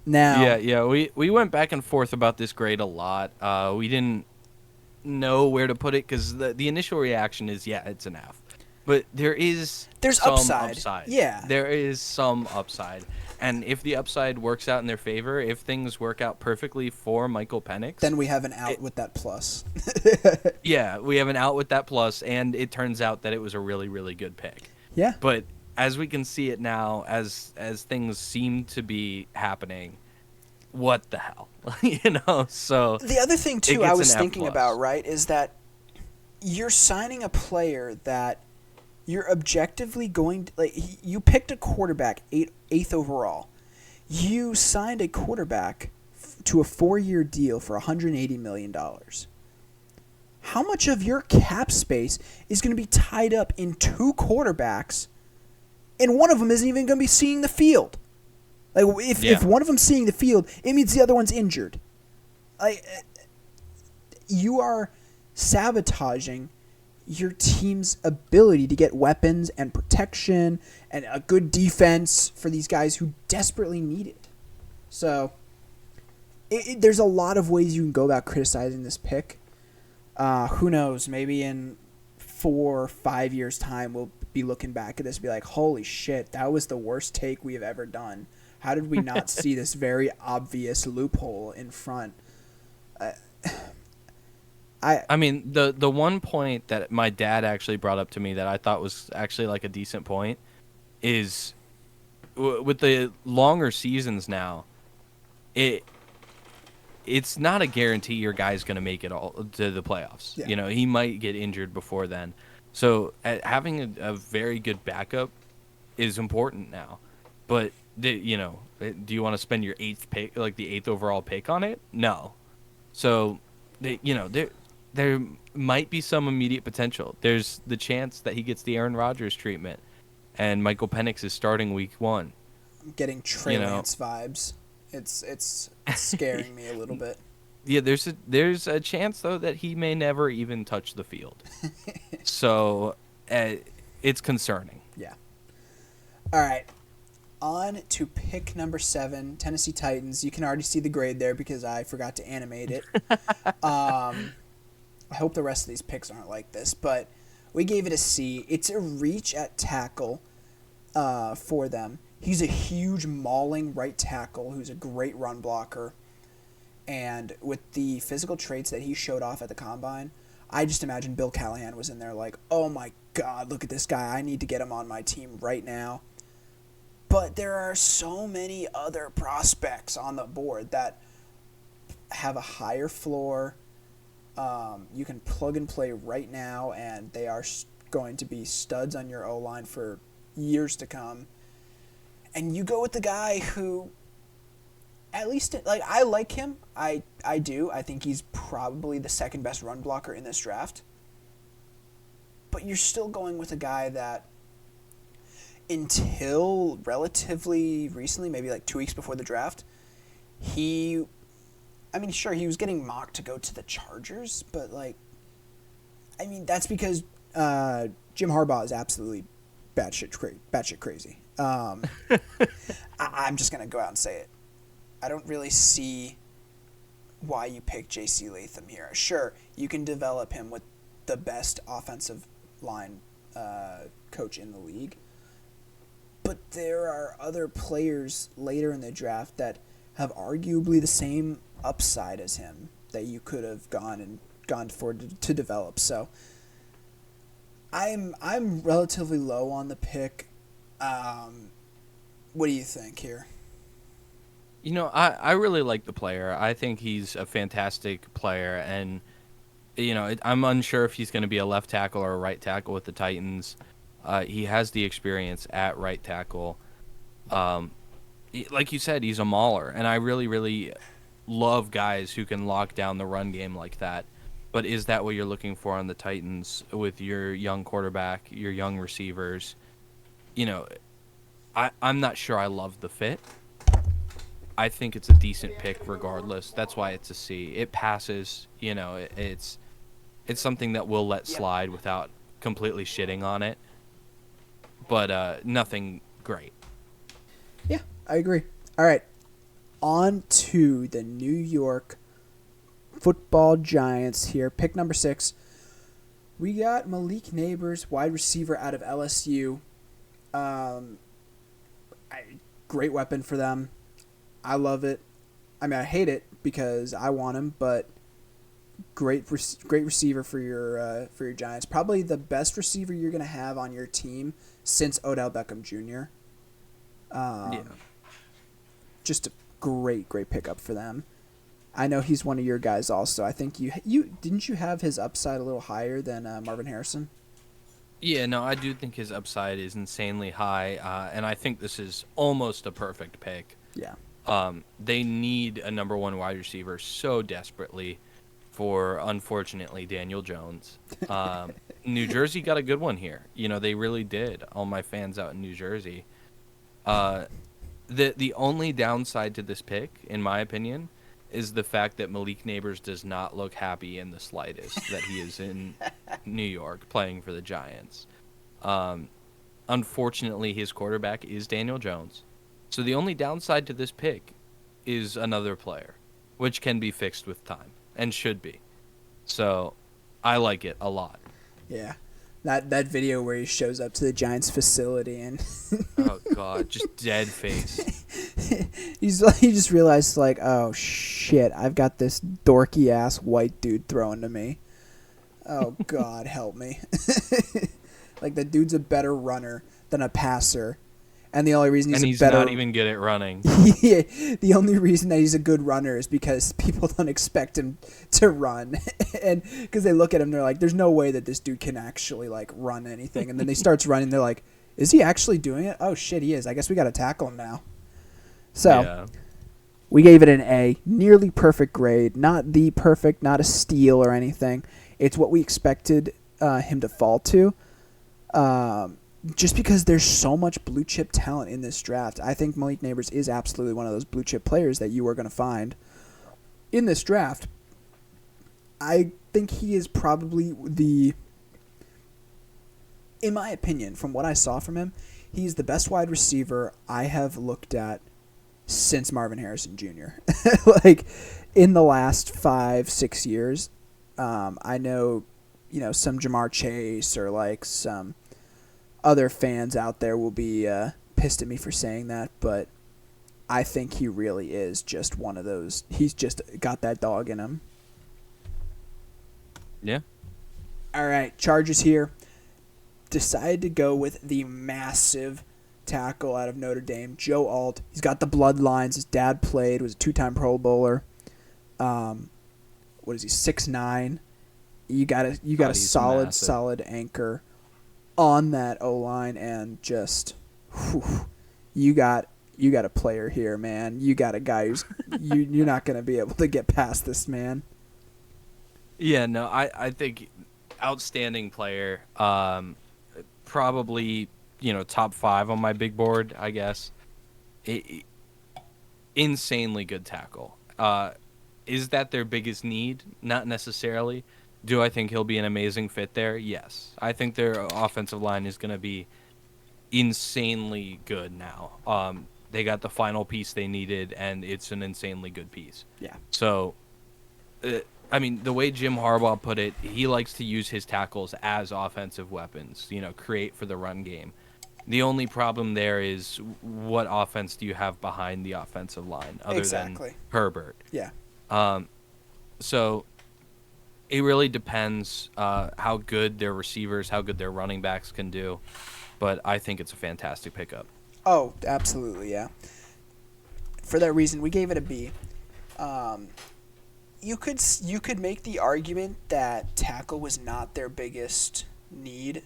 Now, Yeah. We went back and forth about this grade a lot. We didn't know where to put it because the initial reaction is, yeah, it's an F. But there's some upside. Yeah. There is some upside. And if the upside works out in their favor, if things work out perfectly for Michael Penix, then we have an out with that plus. Yeah, we have an out with that plus, and it turns out that it was a really, really good pick. Yeah. But as we can see it now, as things seem to be happening, what the hell? So the other thing too I was thinking F+. about, right, is that you're signing a player that you're objectively going to, like, you picked a quarterback 8th overall. You signed a quarterback to a 4-year deal for $180 million. How much of your cap space is going to be tied up in 2 quarterbacks, and one of them isn't even going to be seeing the field? Like, if one of them's seeing the field, it means the other one's injured. Like, you are sabotaging your team's ability to get weapons and protection and a good defense for these guys who desperately need it. So, there's a lot of ways you can go about criticizing this pick. Who knows? Maybe in 4 or 5 years' time, we'll be looking back at this and be like, holy shit, that was the worst take we have ever done. How did we not see this very obvious loophole in front? I mean, the one point that my dad actually brought up to me that I thought was actually like a decent point is with the longer seasons now, it's not a guarantee your guy's going to make it all to the playoffs. Yeah. He might get injured before then. So having a very good backup is important now. But do you want to spend your 8th pick, like the 8th overall pick, on it? No. So there might be some immediate potential. There's the chance that he gets the Aaron Rodgers treatment, and Michael Penix is starting week 1. I'm getting Trey Lance vibes. It's scaring me a little bit. Yeah, there's a chance though that he may never even touch the field. So it's concerning. Yeah. All right. On to pick number 7, Tennessee Titans. You can already see the grade there because I forgot to animate it. I hope the rest of these picks aren't like this, but we gave it a C. It's a reach at tackle for them. He's a huge mauling right tackle who's a great run blocker. And with the physical traits that he showed off at the combine, I just imagine Bill Callahan was in there like, oh my God, look at this guy. I need to get him on my team right now. But there are so many other prospects on the board that have a higher floor. You can plug and play right now, and they are going to be studs on your O-line for years to come. And you go with the guy who, at least, like, I like him. I do. I think he's probably the second best run blocker in this draft. But you're still going with a guy that, until relatively recently, maybe like 2 weeks before the draft, he was getting mocked to go to the Chargers, but, like, that's because Jim Harbaugh is absolutely batshit crazy. I'm just going to go out and say it. I don't really see why you pick J.C. Latham here. Sure, you can develop him with the best offensive line coach in the league, but there are other players later in the draft that have arguably the same upside as him that you could have gone for to develop. So I'm relatively low on the pick. What do you think here? I really like the player. I think he's a fantastic player, and I'm unsure if he's going to be a left tackle or a right tackle with the Titans. He has the experience at right tackle. Like you said, he's a mauler, and I really, really love guys who can lock down the run game like that. But is that what you're looking for on the Titans with your young quarterback, your young receivers? I'm not sure I love the fit. I think it's a decent pick regardless. That's why it's a C. It passes. It's something that we'll let slide without completely shitting on it. But nothing great. Yeah, I agree. All right, on to the New York Football Giants here. Pick number 6. We got Malik Neighbors, wide receiver out of LSU. Great weapon for them. I love it. I hate it because I want him, but great receiver for your Giants. Probably the best receiver you're going to have on your team since Odell Beckham Jr. Just a great pickup for them. I know he's one of your guys also. I think you didn't you have his upside a little higher than Marvin Harrison? Yeah, no, I do think his upside is insanely high, and I think this is almost a perfect pick. Yeah. They need a number one wide receiver so desperately for, unfortunately, Daniel Jones. New Jersey got a good one here. They really did. All my fans out in New Jersey. The only downside to this pick, in my opinion, is the fact that Malik Neighbors does not look happy in the slightest that he is in New York playing for the Giants. Unfortunately, his quarterback is Daniel Jones. So the only downside to this pick is another player, which can be fixed with time and should be. So I like it a lot. Yeah. That video where he shows up to the Giants facility and oh god, just dead face. he just realized like, oh shit, I've got this dorky ass white dude throwing to me. Oh god, help me. Like the dude's a better runner than a passer. And the only reason he's not even good at running. Yeah, the only reason that he's a good runner is because people don't expect him to run, and because they look at him, they're like, "There's no way that this dude can actually like run anything." And then he starts running, they're like, "Is he actually doing it? Oh shit, he is. I guess we got to tackle him now." So, we gave it an A, nearly perfect grade, not the perfect, not a steal or anything. It's what we expected him to fall to. Just because there's so much blue chip talent in this draft, I think Malik Neighbors is absolutely one of those blue chip players that you are going to find in this draft. I think he is probably in my opinion, from what I saw from him, he's the best wide receiver I have looked at since Marvin Harrison Jr. Like in the last 5-6 years. I know, some Jamar Chase or like some other fans out there will be pissed at me for saying that, but I think he really is just one of those. He's just got that dog in him. Yeah. All right, Chargers here. Decided to go with the massive tackle out of Notre Dame, Joe Alt. He's got the bloodlines. His dad played, was a 2-time Pro Bowler. What is he, 6'9"? You got a massive. solid anchor on that O-line, and just you got a player here, man. You got a guy who's you're not going to be able to get past this man. Yeah, no, I think outstanding player. Probably, top 5 on my big board, I guess. Insanely good tackle. Is that their biggest need? Not necessarily. Do I think he'll be an amazing fit there? Yes. I think their offensive line is going to be insanely good now. They got the final piece they needed, and it's an insanely good piece. Yeah. So, I mean, the way Jim Harbaugh put it, he likes to use his tackles as offensive weapons, create for the run game. The only problem there is what offense do you have behind the offensive line other than Herbert? Yeah. So it really depends how good their receivers, how good their running backs can do. But I think it's a fantastic pickup. Oh, absolutely, yeah. For that reason, we gave it a B. You could make the argument that tackle was not their biggest need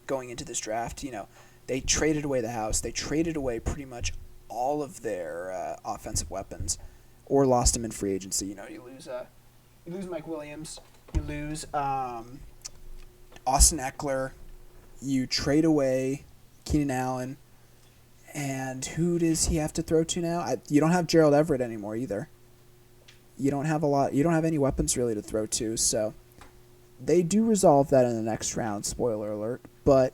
going into this draft. They traded away the house. They traded away pretty much all of their offensive weapons, or lost them in free agency. You lose Mike Williams. You lose Austin Eckler. You trade away Keenan Allen. And who does he have to throw to now? You don't have Gerald Everett anymore either. You don't have any weapons really to throw to, so they do resolve that in the next round, spoiler alert, but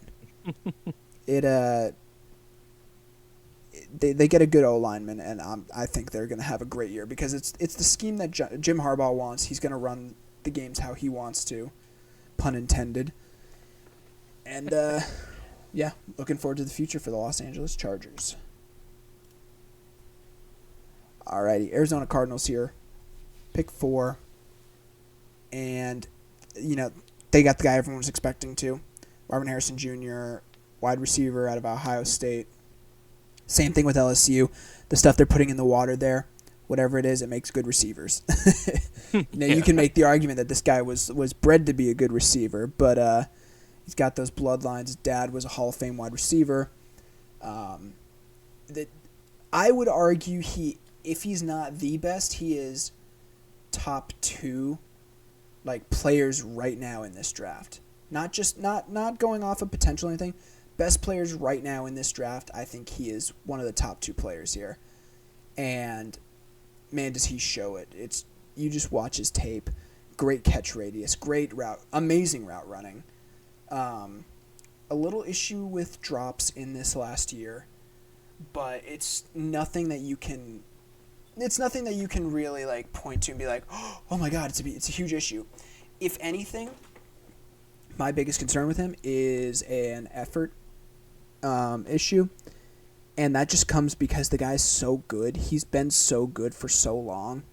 they get a good O-lineman, and I think they're going to have a great year because it's the scheme that Jim Harbaugh wants. He's going to run the games how he wants to, pun intended. And yeah, looking forward to the future for the Los Angeles Chargers. Alrighty, Arizona Cardinals here. Pick 4. And, they got the guy everyone was expecting to. Marvin Harrison Jr., wide receiver out of Ohio State. Same thing with LSU. The stuff they're putting in the water there, whatever it is, it makes good receivers. You can make the argument that this guy was bred to be a good receiver, but he's got those bloodlines. His dad was a Hall of Fame wide receiver. That I would argue if he's not the best, he is top 2 players right now in this draft. Not going off of potential or anything. Best players right now in this draft, I think he is one of the top 2 players here. And man, does he show it. You just watch his tape. Great catch radius, great route, amazing route running. A little issue with drops in this last year, but it's nothing that you can really point to and be like, oh my god, it's a huge issue. If anything, my biggest concern with him is an effort issue, and that just comes because the guy's so good. He's been so good for so long.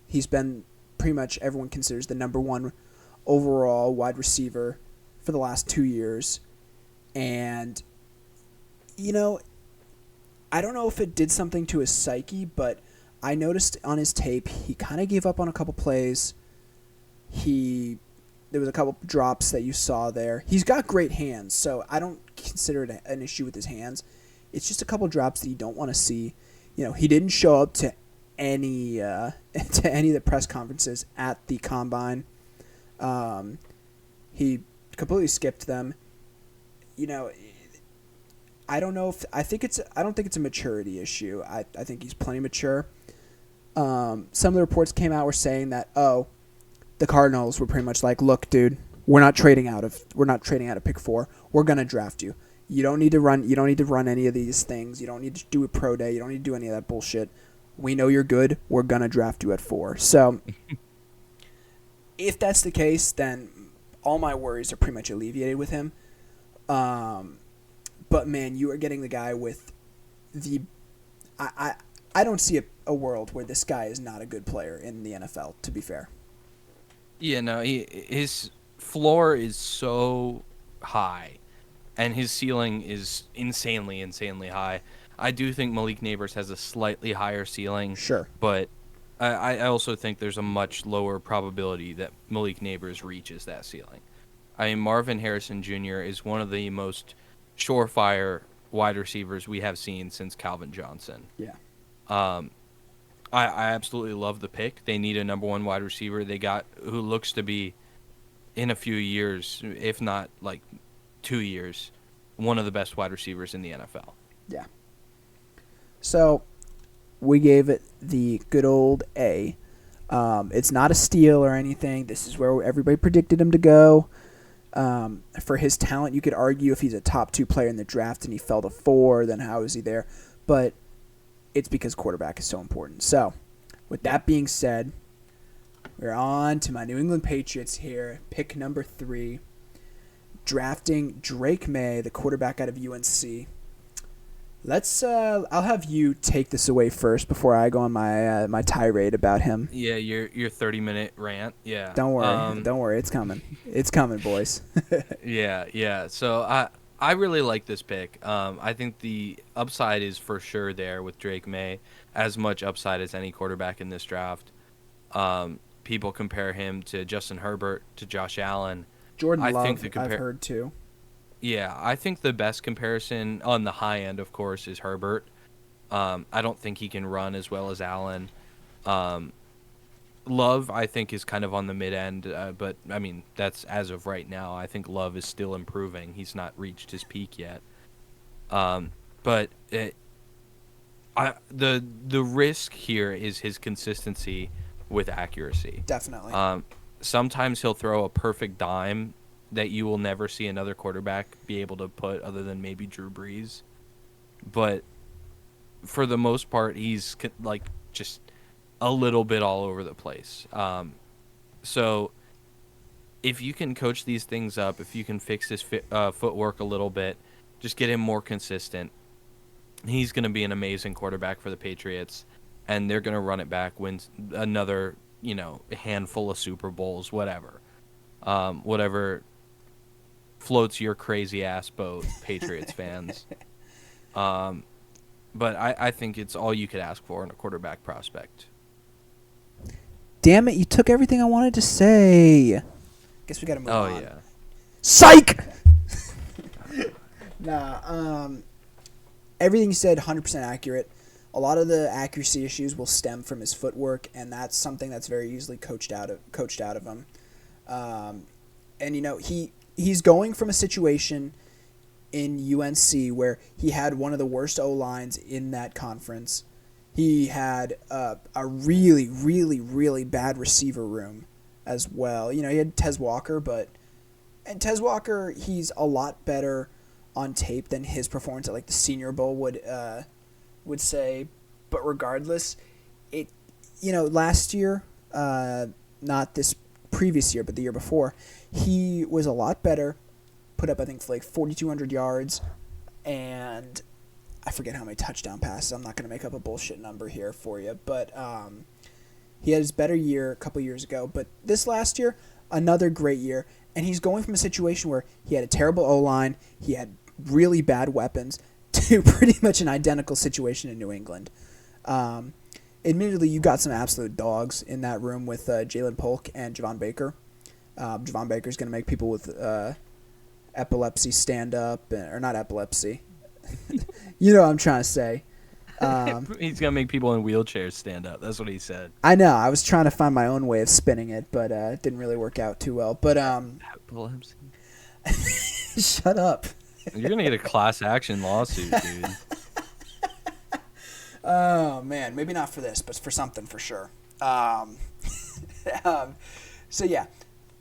He's been pretty much everyone considers the number 1 overall wide receiver for the last 2 years. And, I don't know if it did something to his psyche, but I noticed on his tape he kind of gave up on a couple plays. There was a couple drops that you saw there. He's got great hands, so I don't consider it an issue with his hands. It's just a couple drops that you don't want to see. He didn't show up to any of the press conferences at the combine. He completely skipped them. I don't know I don't think it's a maturity issue. I think he's plenty mature. Some of the reports came out were saying that the Cardinals were pretty much like, look, dude, we're not trading out of pick 4. We're gonna draft you. You don't need to run any of these things. You don't need to do a pro day. You don't need to do any of that bullshit. We know you're good. We're gonna draft you at 4. So if that's the case, then all my worries are pretty much alleviated with him. But man, you are getting the guy with the I I don't see a world where this guy is not a good player in the NFL. To be fair, Yeah, no, his floor is so high, and his ceiling is insanely, insanely high. I do think Malik Neighbors has a slightly higher ceiling, sure. but I also think there's a much lower probability that Malik Neighbors reaches that ceiling. I mean, Marvin Harrison Jr. is one of the most surefire wide receivers we have seen since Calvin Johnson. Yeah. Um, I absolutely love the pick. They need a number one wide receiver. They got who looks to be in a few years, if not like 2 years, one of the best wide receivers in the NFL. Yeah. So we gave it the good old A. It's not a steal or anything. This is where everybody predicted him to go. For his talent, you could argue if he's a top 2 player in the draft and he fell to 4, then how is he there? But it's because quarterback is so important. So, with that being said, we're on to my New England Patriots here. Pick number 3. Drafting Drake May, the quarterback out of UNC. I'll have you take this away first before I go on my tirade about him. Yeah, your 30-minute rant. Yeah. Don't worry, it's coming. It's coming, boys. Yeah. So I really like this pick. I think the upside is for sure there with Drake May, as much upside as any quarterback in this draft. People compare him to Justin Herbert, to Josh Allen. Jordan Love, I've heard too. Yeah, I think the best comparison on the high end, of course, is Herbert. I don't think he can run as well as Allen. Love, I think, is kind of on the mid end, but I mean that's as of right now. I think Love is still improving. He's not reached his peak yet. But the risk here is his consistency with accuracy. Definitely. Sometimes he'll throw a perfect dime that you will never see another quarterback be able to put other than maybe Drew Brees. But for the most part, he's like just a little bit all over the place. So if you can coach these things up, if you can fix his footwork a little bit, just get him more consistent, he's going to be an amazing quarterback for the Patriots, and they're going to run it back, win another, handful of Super Bowls, whatever. Whatever floats your crazy ass boat, Patriots fans. But I think it's all you could ask for in a quarterback prospect. Damn it, you took everything I wanted to say. Guess we gotta move on. Oh, yeah. Psych! Everything you said, 100% accurate. A lot of the accuracy issues will stem from his footwork, and that's something that's very easily coached out of him. And he's going from a situation in UNC where he had one of the worst O-lines in that conference. He had a really, really, really bad receiver room as well. He had Tez Walker, and Tez Walker, he's a lot better on tape than his performance at like the Senior Bowl would say. But regardless, last year, not this previous year, but the year before, he was a lot better. Put up, I think, like 4,200 yards, and I forget how many touchdown passes. I'm not going to make up a bullshit number here for you, but he had his better year a couple years ago. But this last year, another great year, and he's going from a situation where he had a terrible O-line, he had really bad weapons, to pretty much an identical situation in New England. Admittedly, you got some absolute dogs in that room with Jalen Polk and Javon Baker. Javon Baker's going to make people with epilepsy stand up, or not epilepsy. You know what I'm trying to say. He's going to make people in wheelchairs stand up. That's what he said. I know. I was trying to find my own way of spinning it, but it didn't really work out too well. But epilepsy? Shut up. You're going to get a class action lawsuit, dude. Oh, man. Maybe not for this, but for something for sure. So, yeah.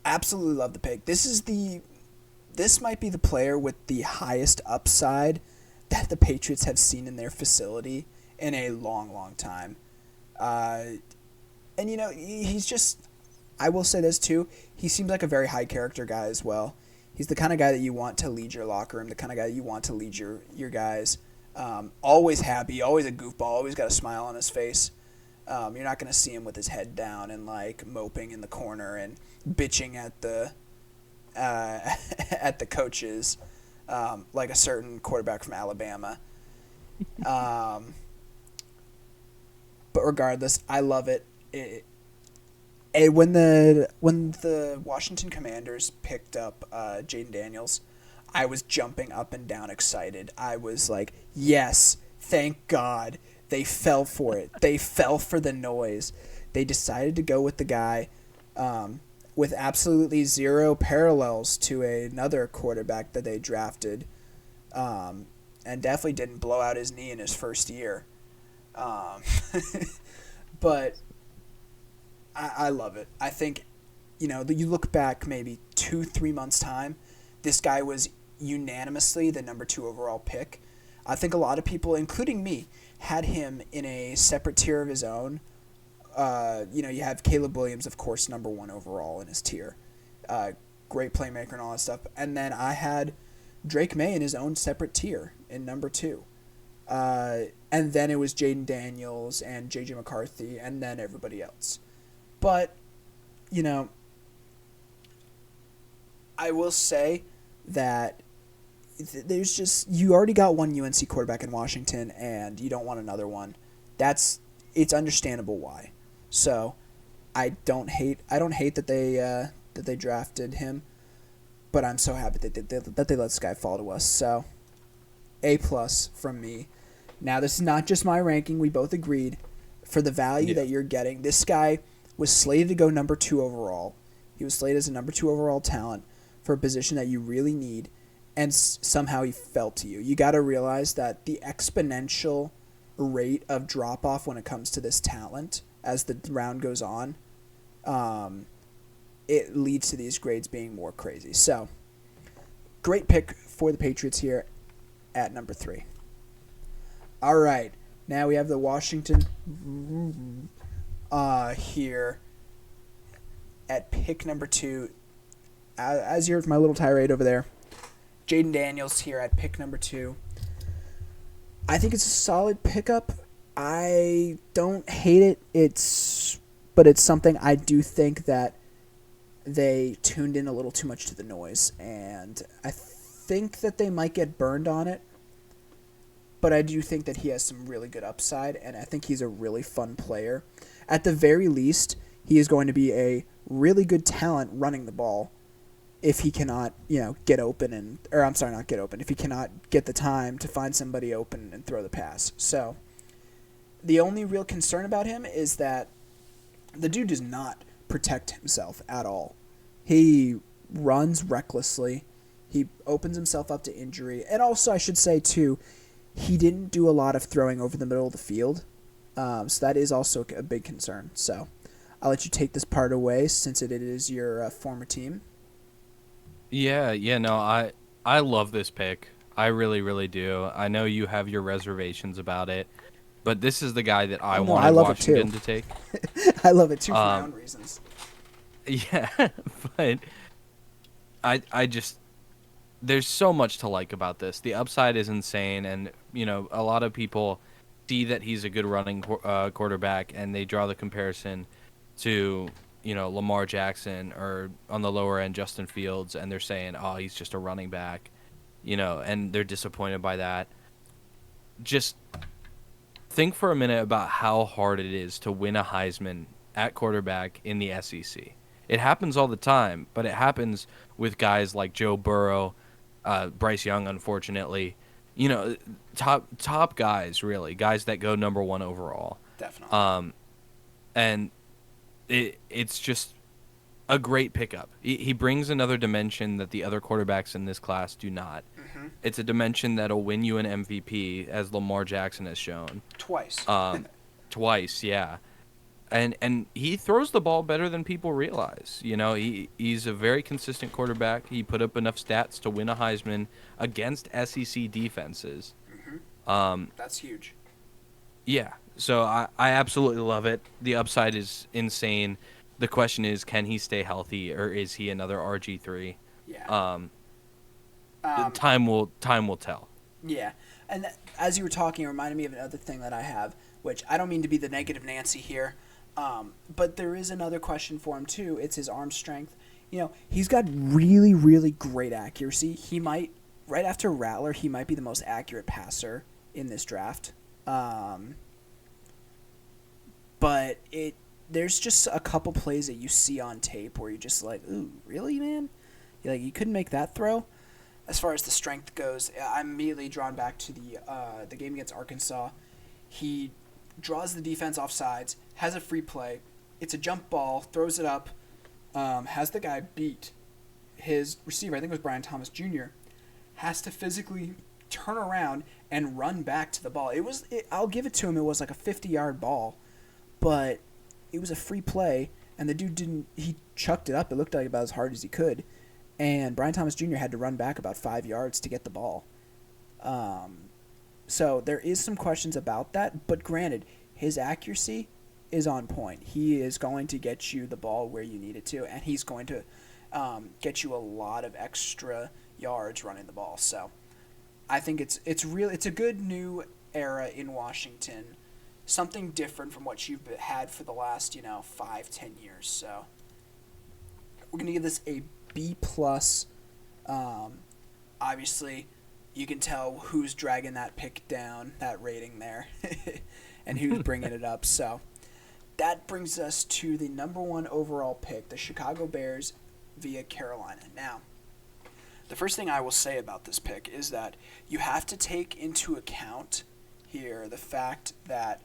Absolutely love the pick. This might be the player with the highest upside that the Patriots have seen in their facility in a long, long time. And, he's just... I will say this, too. He seems like a very high-character guy as well. He's the kind of guy that you want to lead your locker room, the kind of guy you want to lead your guys. Always happy, always a goofball, always got a smile on his face. You're not going to see him with his head down and like moping in the corner and bitching at the at the coaches, like a certain quarterback from Alabama. Um, but regardless, I love it. When the Washington Commanders picked up Jaden Daniels, I was jumping up and down excited. I was like, yes, thank God. They fell for it. They fell for the noise. They decided to go with the guy with absolutely zero parallels to another quarterback that they drafted, and definitely didn't blow out his knee in his first year. Um, but I love it. I think, you look back maybe 2-3 months time, this guy was unanimously the number 2 overall pick. I think a lot of people, including me, had him in a separate tier of his own. You have Caleb Williams, of course, number 1 overall in his tier. Great playmaker and all that stuff. And then I had Drake May in his own separate tier in number 2. And then it was Jaden Daniels and J.J. McCarthy, and then everybody else. But, I will say that there's just, you already got one UNC quarterback in Washington, and you don't want another one. It's understandable why. So, I don't hate that they drafted him, but I'm so happy that they let this guy fall to us. So, A+ from me. Now, this is not just my ranking. We both agreed. For the value that you're getting, this guy was slated to go number 2 overall. He was slated as a number 2 overall talent for a position that you really need, and somehow he fell to you. You got to realize that the exponential rate of drop-off when it comes to this talent as the round goes on, it leads to these grades being more crazy. So, great pick for the Patriots here at number 3. All right, now we have the Washington here at pick number 2. As you heard from my little tirade over there, Jaden Daniels here at pick number 2. I think it's a solid pickup. I don't hate it. But it's something I do think that they tuned in a little too much to the noise, and I think that they might get burned on it. But I do think that he has some really good upside, and I think he's a really fun player. At the very least, he is going to be a really good talent running the ball if he cannot, get open not get open, if he cannot get the time to find somebody open and throw the pass. So, the only real concern about him is that the dude does not protect himself at all. He runs recklessly. He opens himself up to injury. And also, I should say, too, he didn't do a lot of throwing over the middle of the field. So that is also a big concern. So I'll let you take this part away since it is your former team. No, I love this pick. I really, really do. I know you have your reservations about it, but this is the guy that I Oh, no, I wanted love it too. Washington to take. I love it too for my own reasons. Yeah, but I just there's so much to like about this. The upside is insane, and a lot of people see that he's a good running quarterback, and they draw the comparison to Lamar Jackson, or on the lower end Justin Fields, and they're saying, oh, he's just a running back, and they're disappointed by that. Just think for a minute about how hard it is to win a Heisman at quarterback in the SEC. It happens all the time, but it happens with guys like Joe Burrow, Bryce Young, unfortunately. Top guys, really, guys that go number 1 overall. Definitely. And it's just a great pickup. He brings another dimension that the other quarterbacks in this class do not. Mm-hmm. It's a dimension that'll win you an MVP, as Lamar Jackson has shown. Twice. Twice, yeah. And he throws the ball better than people realize. He's a very consistent quarterback. He put up enough stats to win a Heisman against SEC defenses. Mm-hmm. That's huge. Yeah, so I absolutely love it. The upside is insane. The question is, can he stay healthy, or is he another RG3? Yeah. Time will tell. Yeah. And as you were talking, it reminded me of another thing that I have, which I don't mean to be the negative Nancy here, but there is another question for him too. It's his arm strength. He's got really, really great accuracy. He might, right after Rattler, he might be the most accurate passer in this draft. But there's just a couple plays that you see on tape where you're just like, ooh, really, man? You couldn't make that throw? As far as the strength goes, I'm immediately drawn back to the game against Arkansas. He draws the defense off sides, has a free play. It's a jump ball, throws it up, has the guy beat. His receiver, I think it was Brian Thomas Jr., has to physically turn around and run back to the ball. I'll give it to him. It was like a 50-yard ball, but it was a free play, and the dude he chucked it up. It looked like about as hard as he could, and Brian Thomas Jr. had to run back about 5 yards to get the ball. So there is some questions about that, but granted, his accuracy is on point. He is going to get you the ball where you need it to, and he's going to get you a lot of extra yards running the ball. So I think it's a good new era in Washington, something different from what you've had for the last 5-10 years. So we're gonna give this a B plus. Obviously, you can tell who's dragging that pick down, that rating there, and who's bringing it up. So that brings us to the number 1 overall pick, the Chicago Bears via Carolina. Now, the first thing I will say about this pick is that you have to take into account here the fact that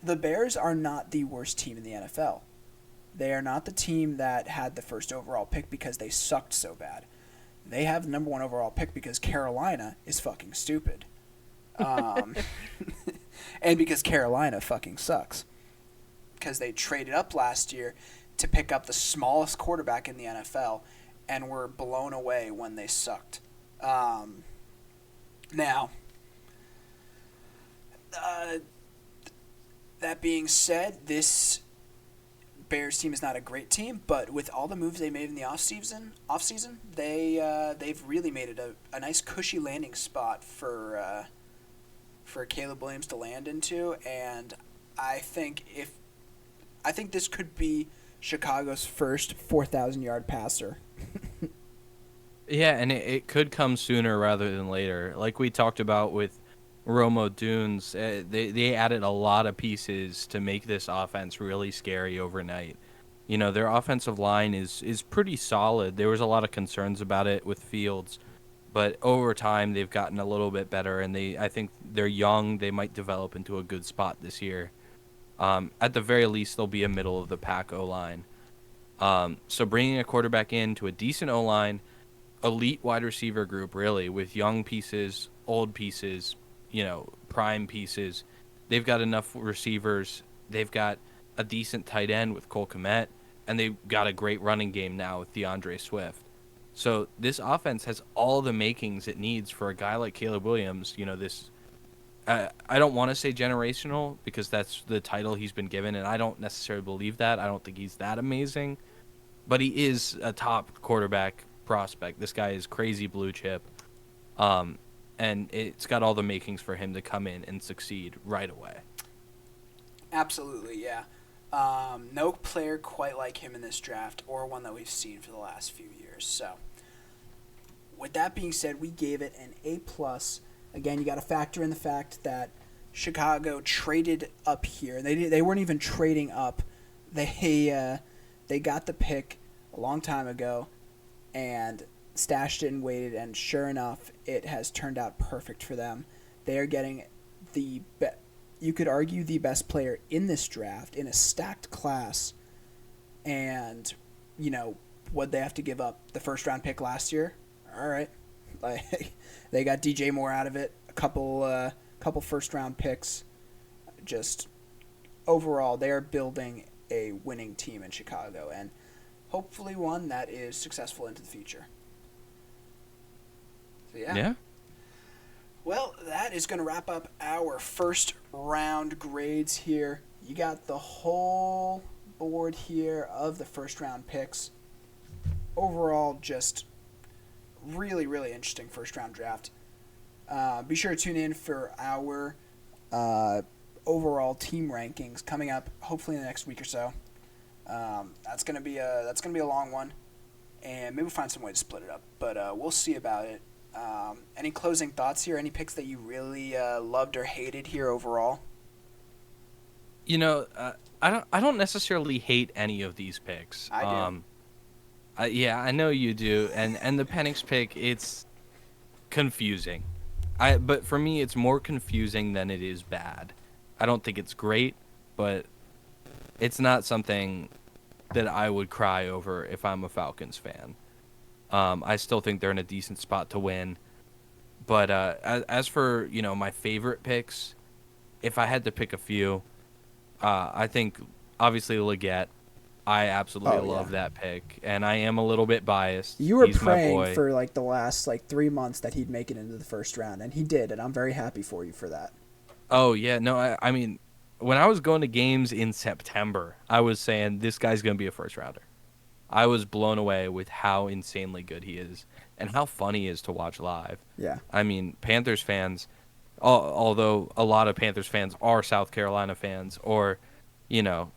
the Bears are not the worst team in the NFL. They are not the team that had the first overall pick because they sucked so bad. They have the number 1 overall pick because Carolina is fucking stupid. And because Carolina fucking sucks. Because they traded up last year to pick up the smallest quarterback in the NFL and were blown away when they sucked. Now, that being said, this Bears team is not a great team, but with all the moves they made in the offseason, they've really made it a nice cushy landing spot for Caleb Williams to land into, and I think this could be Chicago's first 4,000-yard passer. Yeah, and it could come sooner rather than later. Like we talked about with Romo Dunes, they added a lot of pieces to make this offense really scary overnight. Their offensive line is pretty solid. There was a lot of concerns about it with Fields, but over time they've gotten a little bit better, and I think they're young. They might develop into a good spot this year. At the very least, they'll be a middle of the pack O-line. So bringing a quarterback in to a decent O-line, elite wide receiver group, really, with young pieces, old pieces, prime pieces. They've got enough receivers. They've got a decent tight end with Cole Kmet, and they've got a great running game now with DeAndre Swift. So this offense has all the makings it needs for a guy like Caleb Williams. I don't want to say generational because that's the title he's been given, and I don't necessarily believe that. I don't think he's that amazing, but he is a top quarterback prospect. This guy is crazy blue chip, and it's got all the makings for him to come in and succeed right away. Absolutely, yeah. No player quite like him in this draft, or one that we've seen for the last few years. So, with that being said, we gave it an A+. Again, you got to factor in the fact that Chicago traded up here. They weren't even trading up. They got the pick a long time ago and stashed it and waited, and sure enough, it has turned out perfect for them. They are getting you could argue the best player in this draft in a stacked class, and what'd they have to give up? The first round pick last year? All right. They got DJ Moore out of it, a couple first round picks. Just overall, they are building a winning team in Chicago, and hopefully one that is successful into the future. So yeah. Well, that is going to wrap up our first round grades here. You got the whole board here of the first round picks. Overall, just really, really interesting first round draft. Be sure to tune in for our uh, overall team rankings coming up, hopefully in the next week or so. That's gonna be a long one, and maybe we'll find some way to split it up. But we'll see about it. Any closing thoughts here? Any picks that you really loved or hated here overall? I don't necessarily hate any of these picks. I do. Yeah, I know you do, and the Penix pick, it's confusing. But for me, it's more confusing than it is bad. I don't think it's great, but it's not something that I would cry over if I'm a Falcons fan. I still think they're in a decent spot to win. But as for my favorite picks, if I had to pick a few, I think obviously Leggett. I absolutely Oh yeah. love that pick, and I am a little bit biased. You were He's my praying boy. for like the last like 3 months that he'd make it into the first round, and he did, and I'm very happy for you for that. Oh yeah, no, I mean, when I was going to games in September, I was saying this guy's gonna be a first rounder. I was blown away with how insanely good he is and how funny he is to watch live. Yeah. I mean, Panthers fans, although a lot of Panthers fans are South Carolina fans or,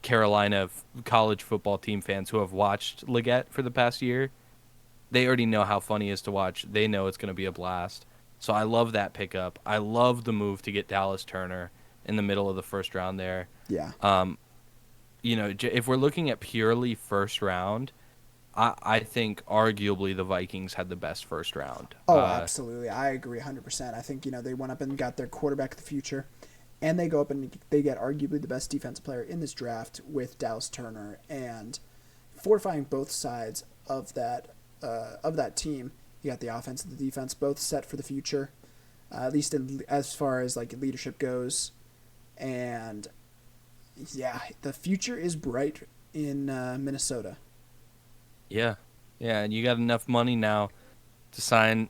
Carolina college football team fans who have watched Leggett for the past year, they already know how funny he is to watch. They know it's going to be a blast. So I love that pickup. I love the move to get Dallas Turner in the middle of the first round there. Yeah. If we're looking at purely first round, I think arguably the Vikings had the best first round. Oh, absolutely. I agree 100%. I think, they went up and got their quarterback of the future, and they go up and they get arguably the best defensive player in this draft with Dallas Turner, and fortifying both sides of that team. You got the offense and the defense both set for the future, at least as far as like leadership goes. And yeah, the future is bright in Minnesota. Yeah. Yeah, and you got enough money now to sign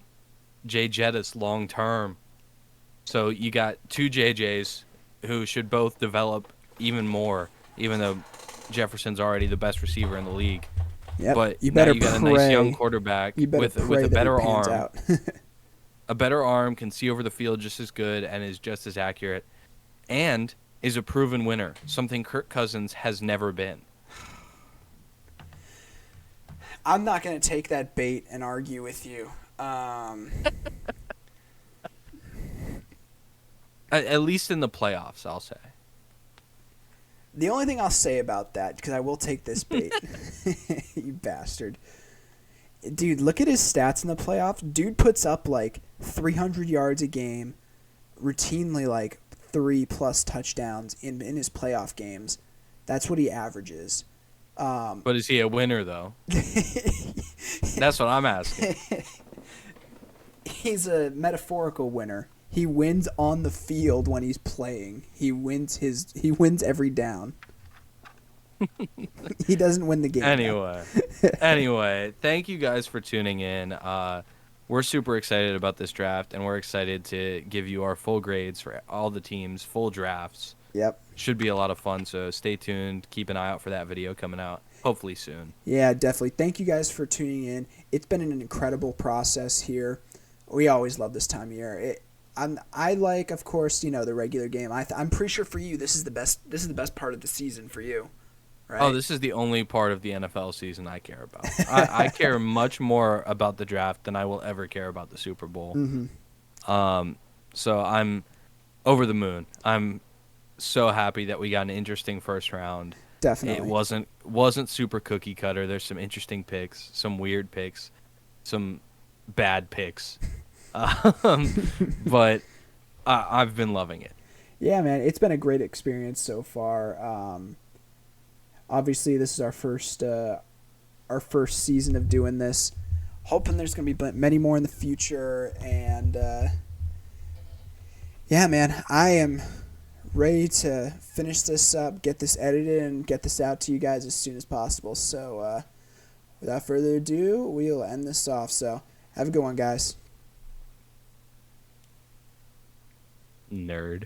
Jay Jettis long term. So you got two JJs who should both develop even more, even though Jefferson's already the best receiver in the league. Yep. But You now better you got a pray. nice young quarterback You better with pray a that he better pans arm. out. A better arm, can see over the field just as good and is just as accurate, and is a proven winner, something Kirk Cousins has never been. I'm not going to take that bait and argue with you. At least in the playoffs, I'll say. The only thing I'll say about that, because I will take this bait, you bastard. Dude, look at his stats in the playoffs. Dude puts up like 300 yards a game, routinely like 3+ touchdowns in his playoff games. That's what he averages. But is he a winner, though? That's what I'm asking. He's a metaphorical winner. He wins on the field when he's playing. He wins every down. He doesn't win the game. Anyway, thank you guys for tuning in. We're super excited about this draft, and we're excited to give you our full grades for all the teams, full drafts. Yep. Should be a lot of fun, so stay tuned. Keep an eye out for that video coming out, hopefully soon. Yeah, definitely. Thank you guys for tuning in. It's been an incredible process here. We always love this time of year. I like, of course, the regular game. I'm pretty sure for you, this is the best. This is the best part of the season for you, right? Oh, this is the only part of the NFL season I care about. I care much more about the draft than I will ever care about the Super Bowl. Mm-hmm. So I'm over the moon. I'm so happy that we got an interesting first round. Definitely. It wasn't super cookie cutter. There's some interesting picks, some weird picks, some bad picks. But I've been loving it. Yeah, man, it's been a great experience so far. Obviously, this is our first season of doing this. Hoping there's gonna be many more in the future, and yeah, man, I am ready to finish this up, get this edited, and get this out to you guys as soon as possible. So, without further ado, we'll end this off. So, have a good one, guys. Nerd.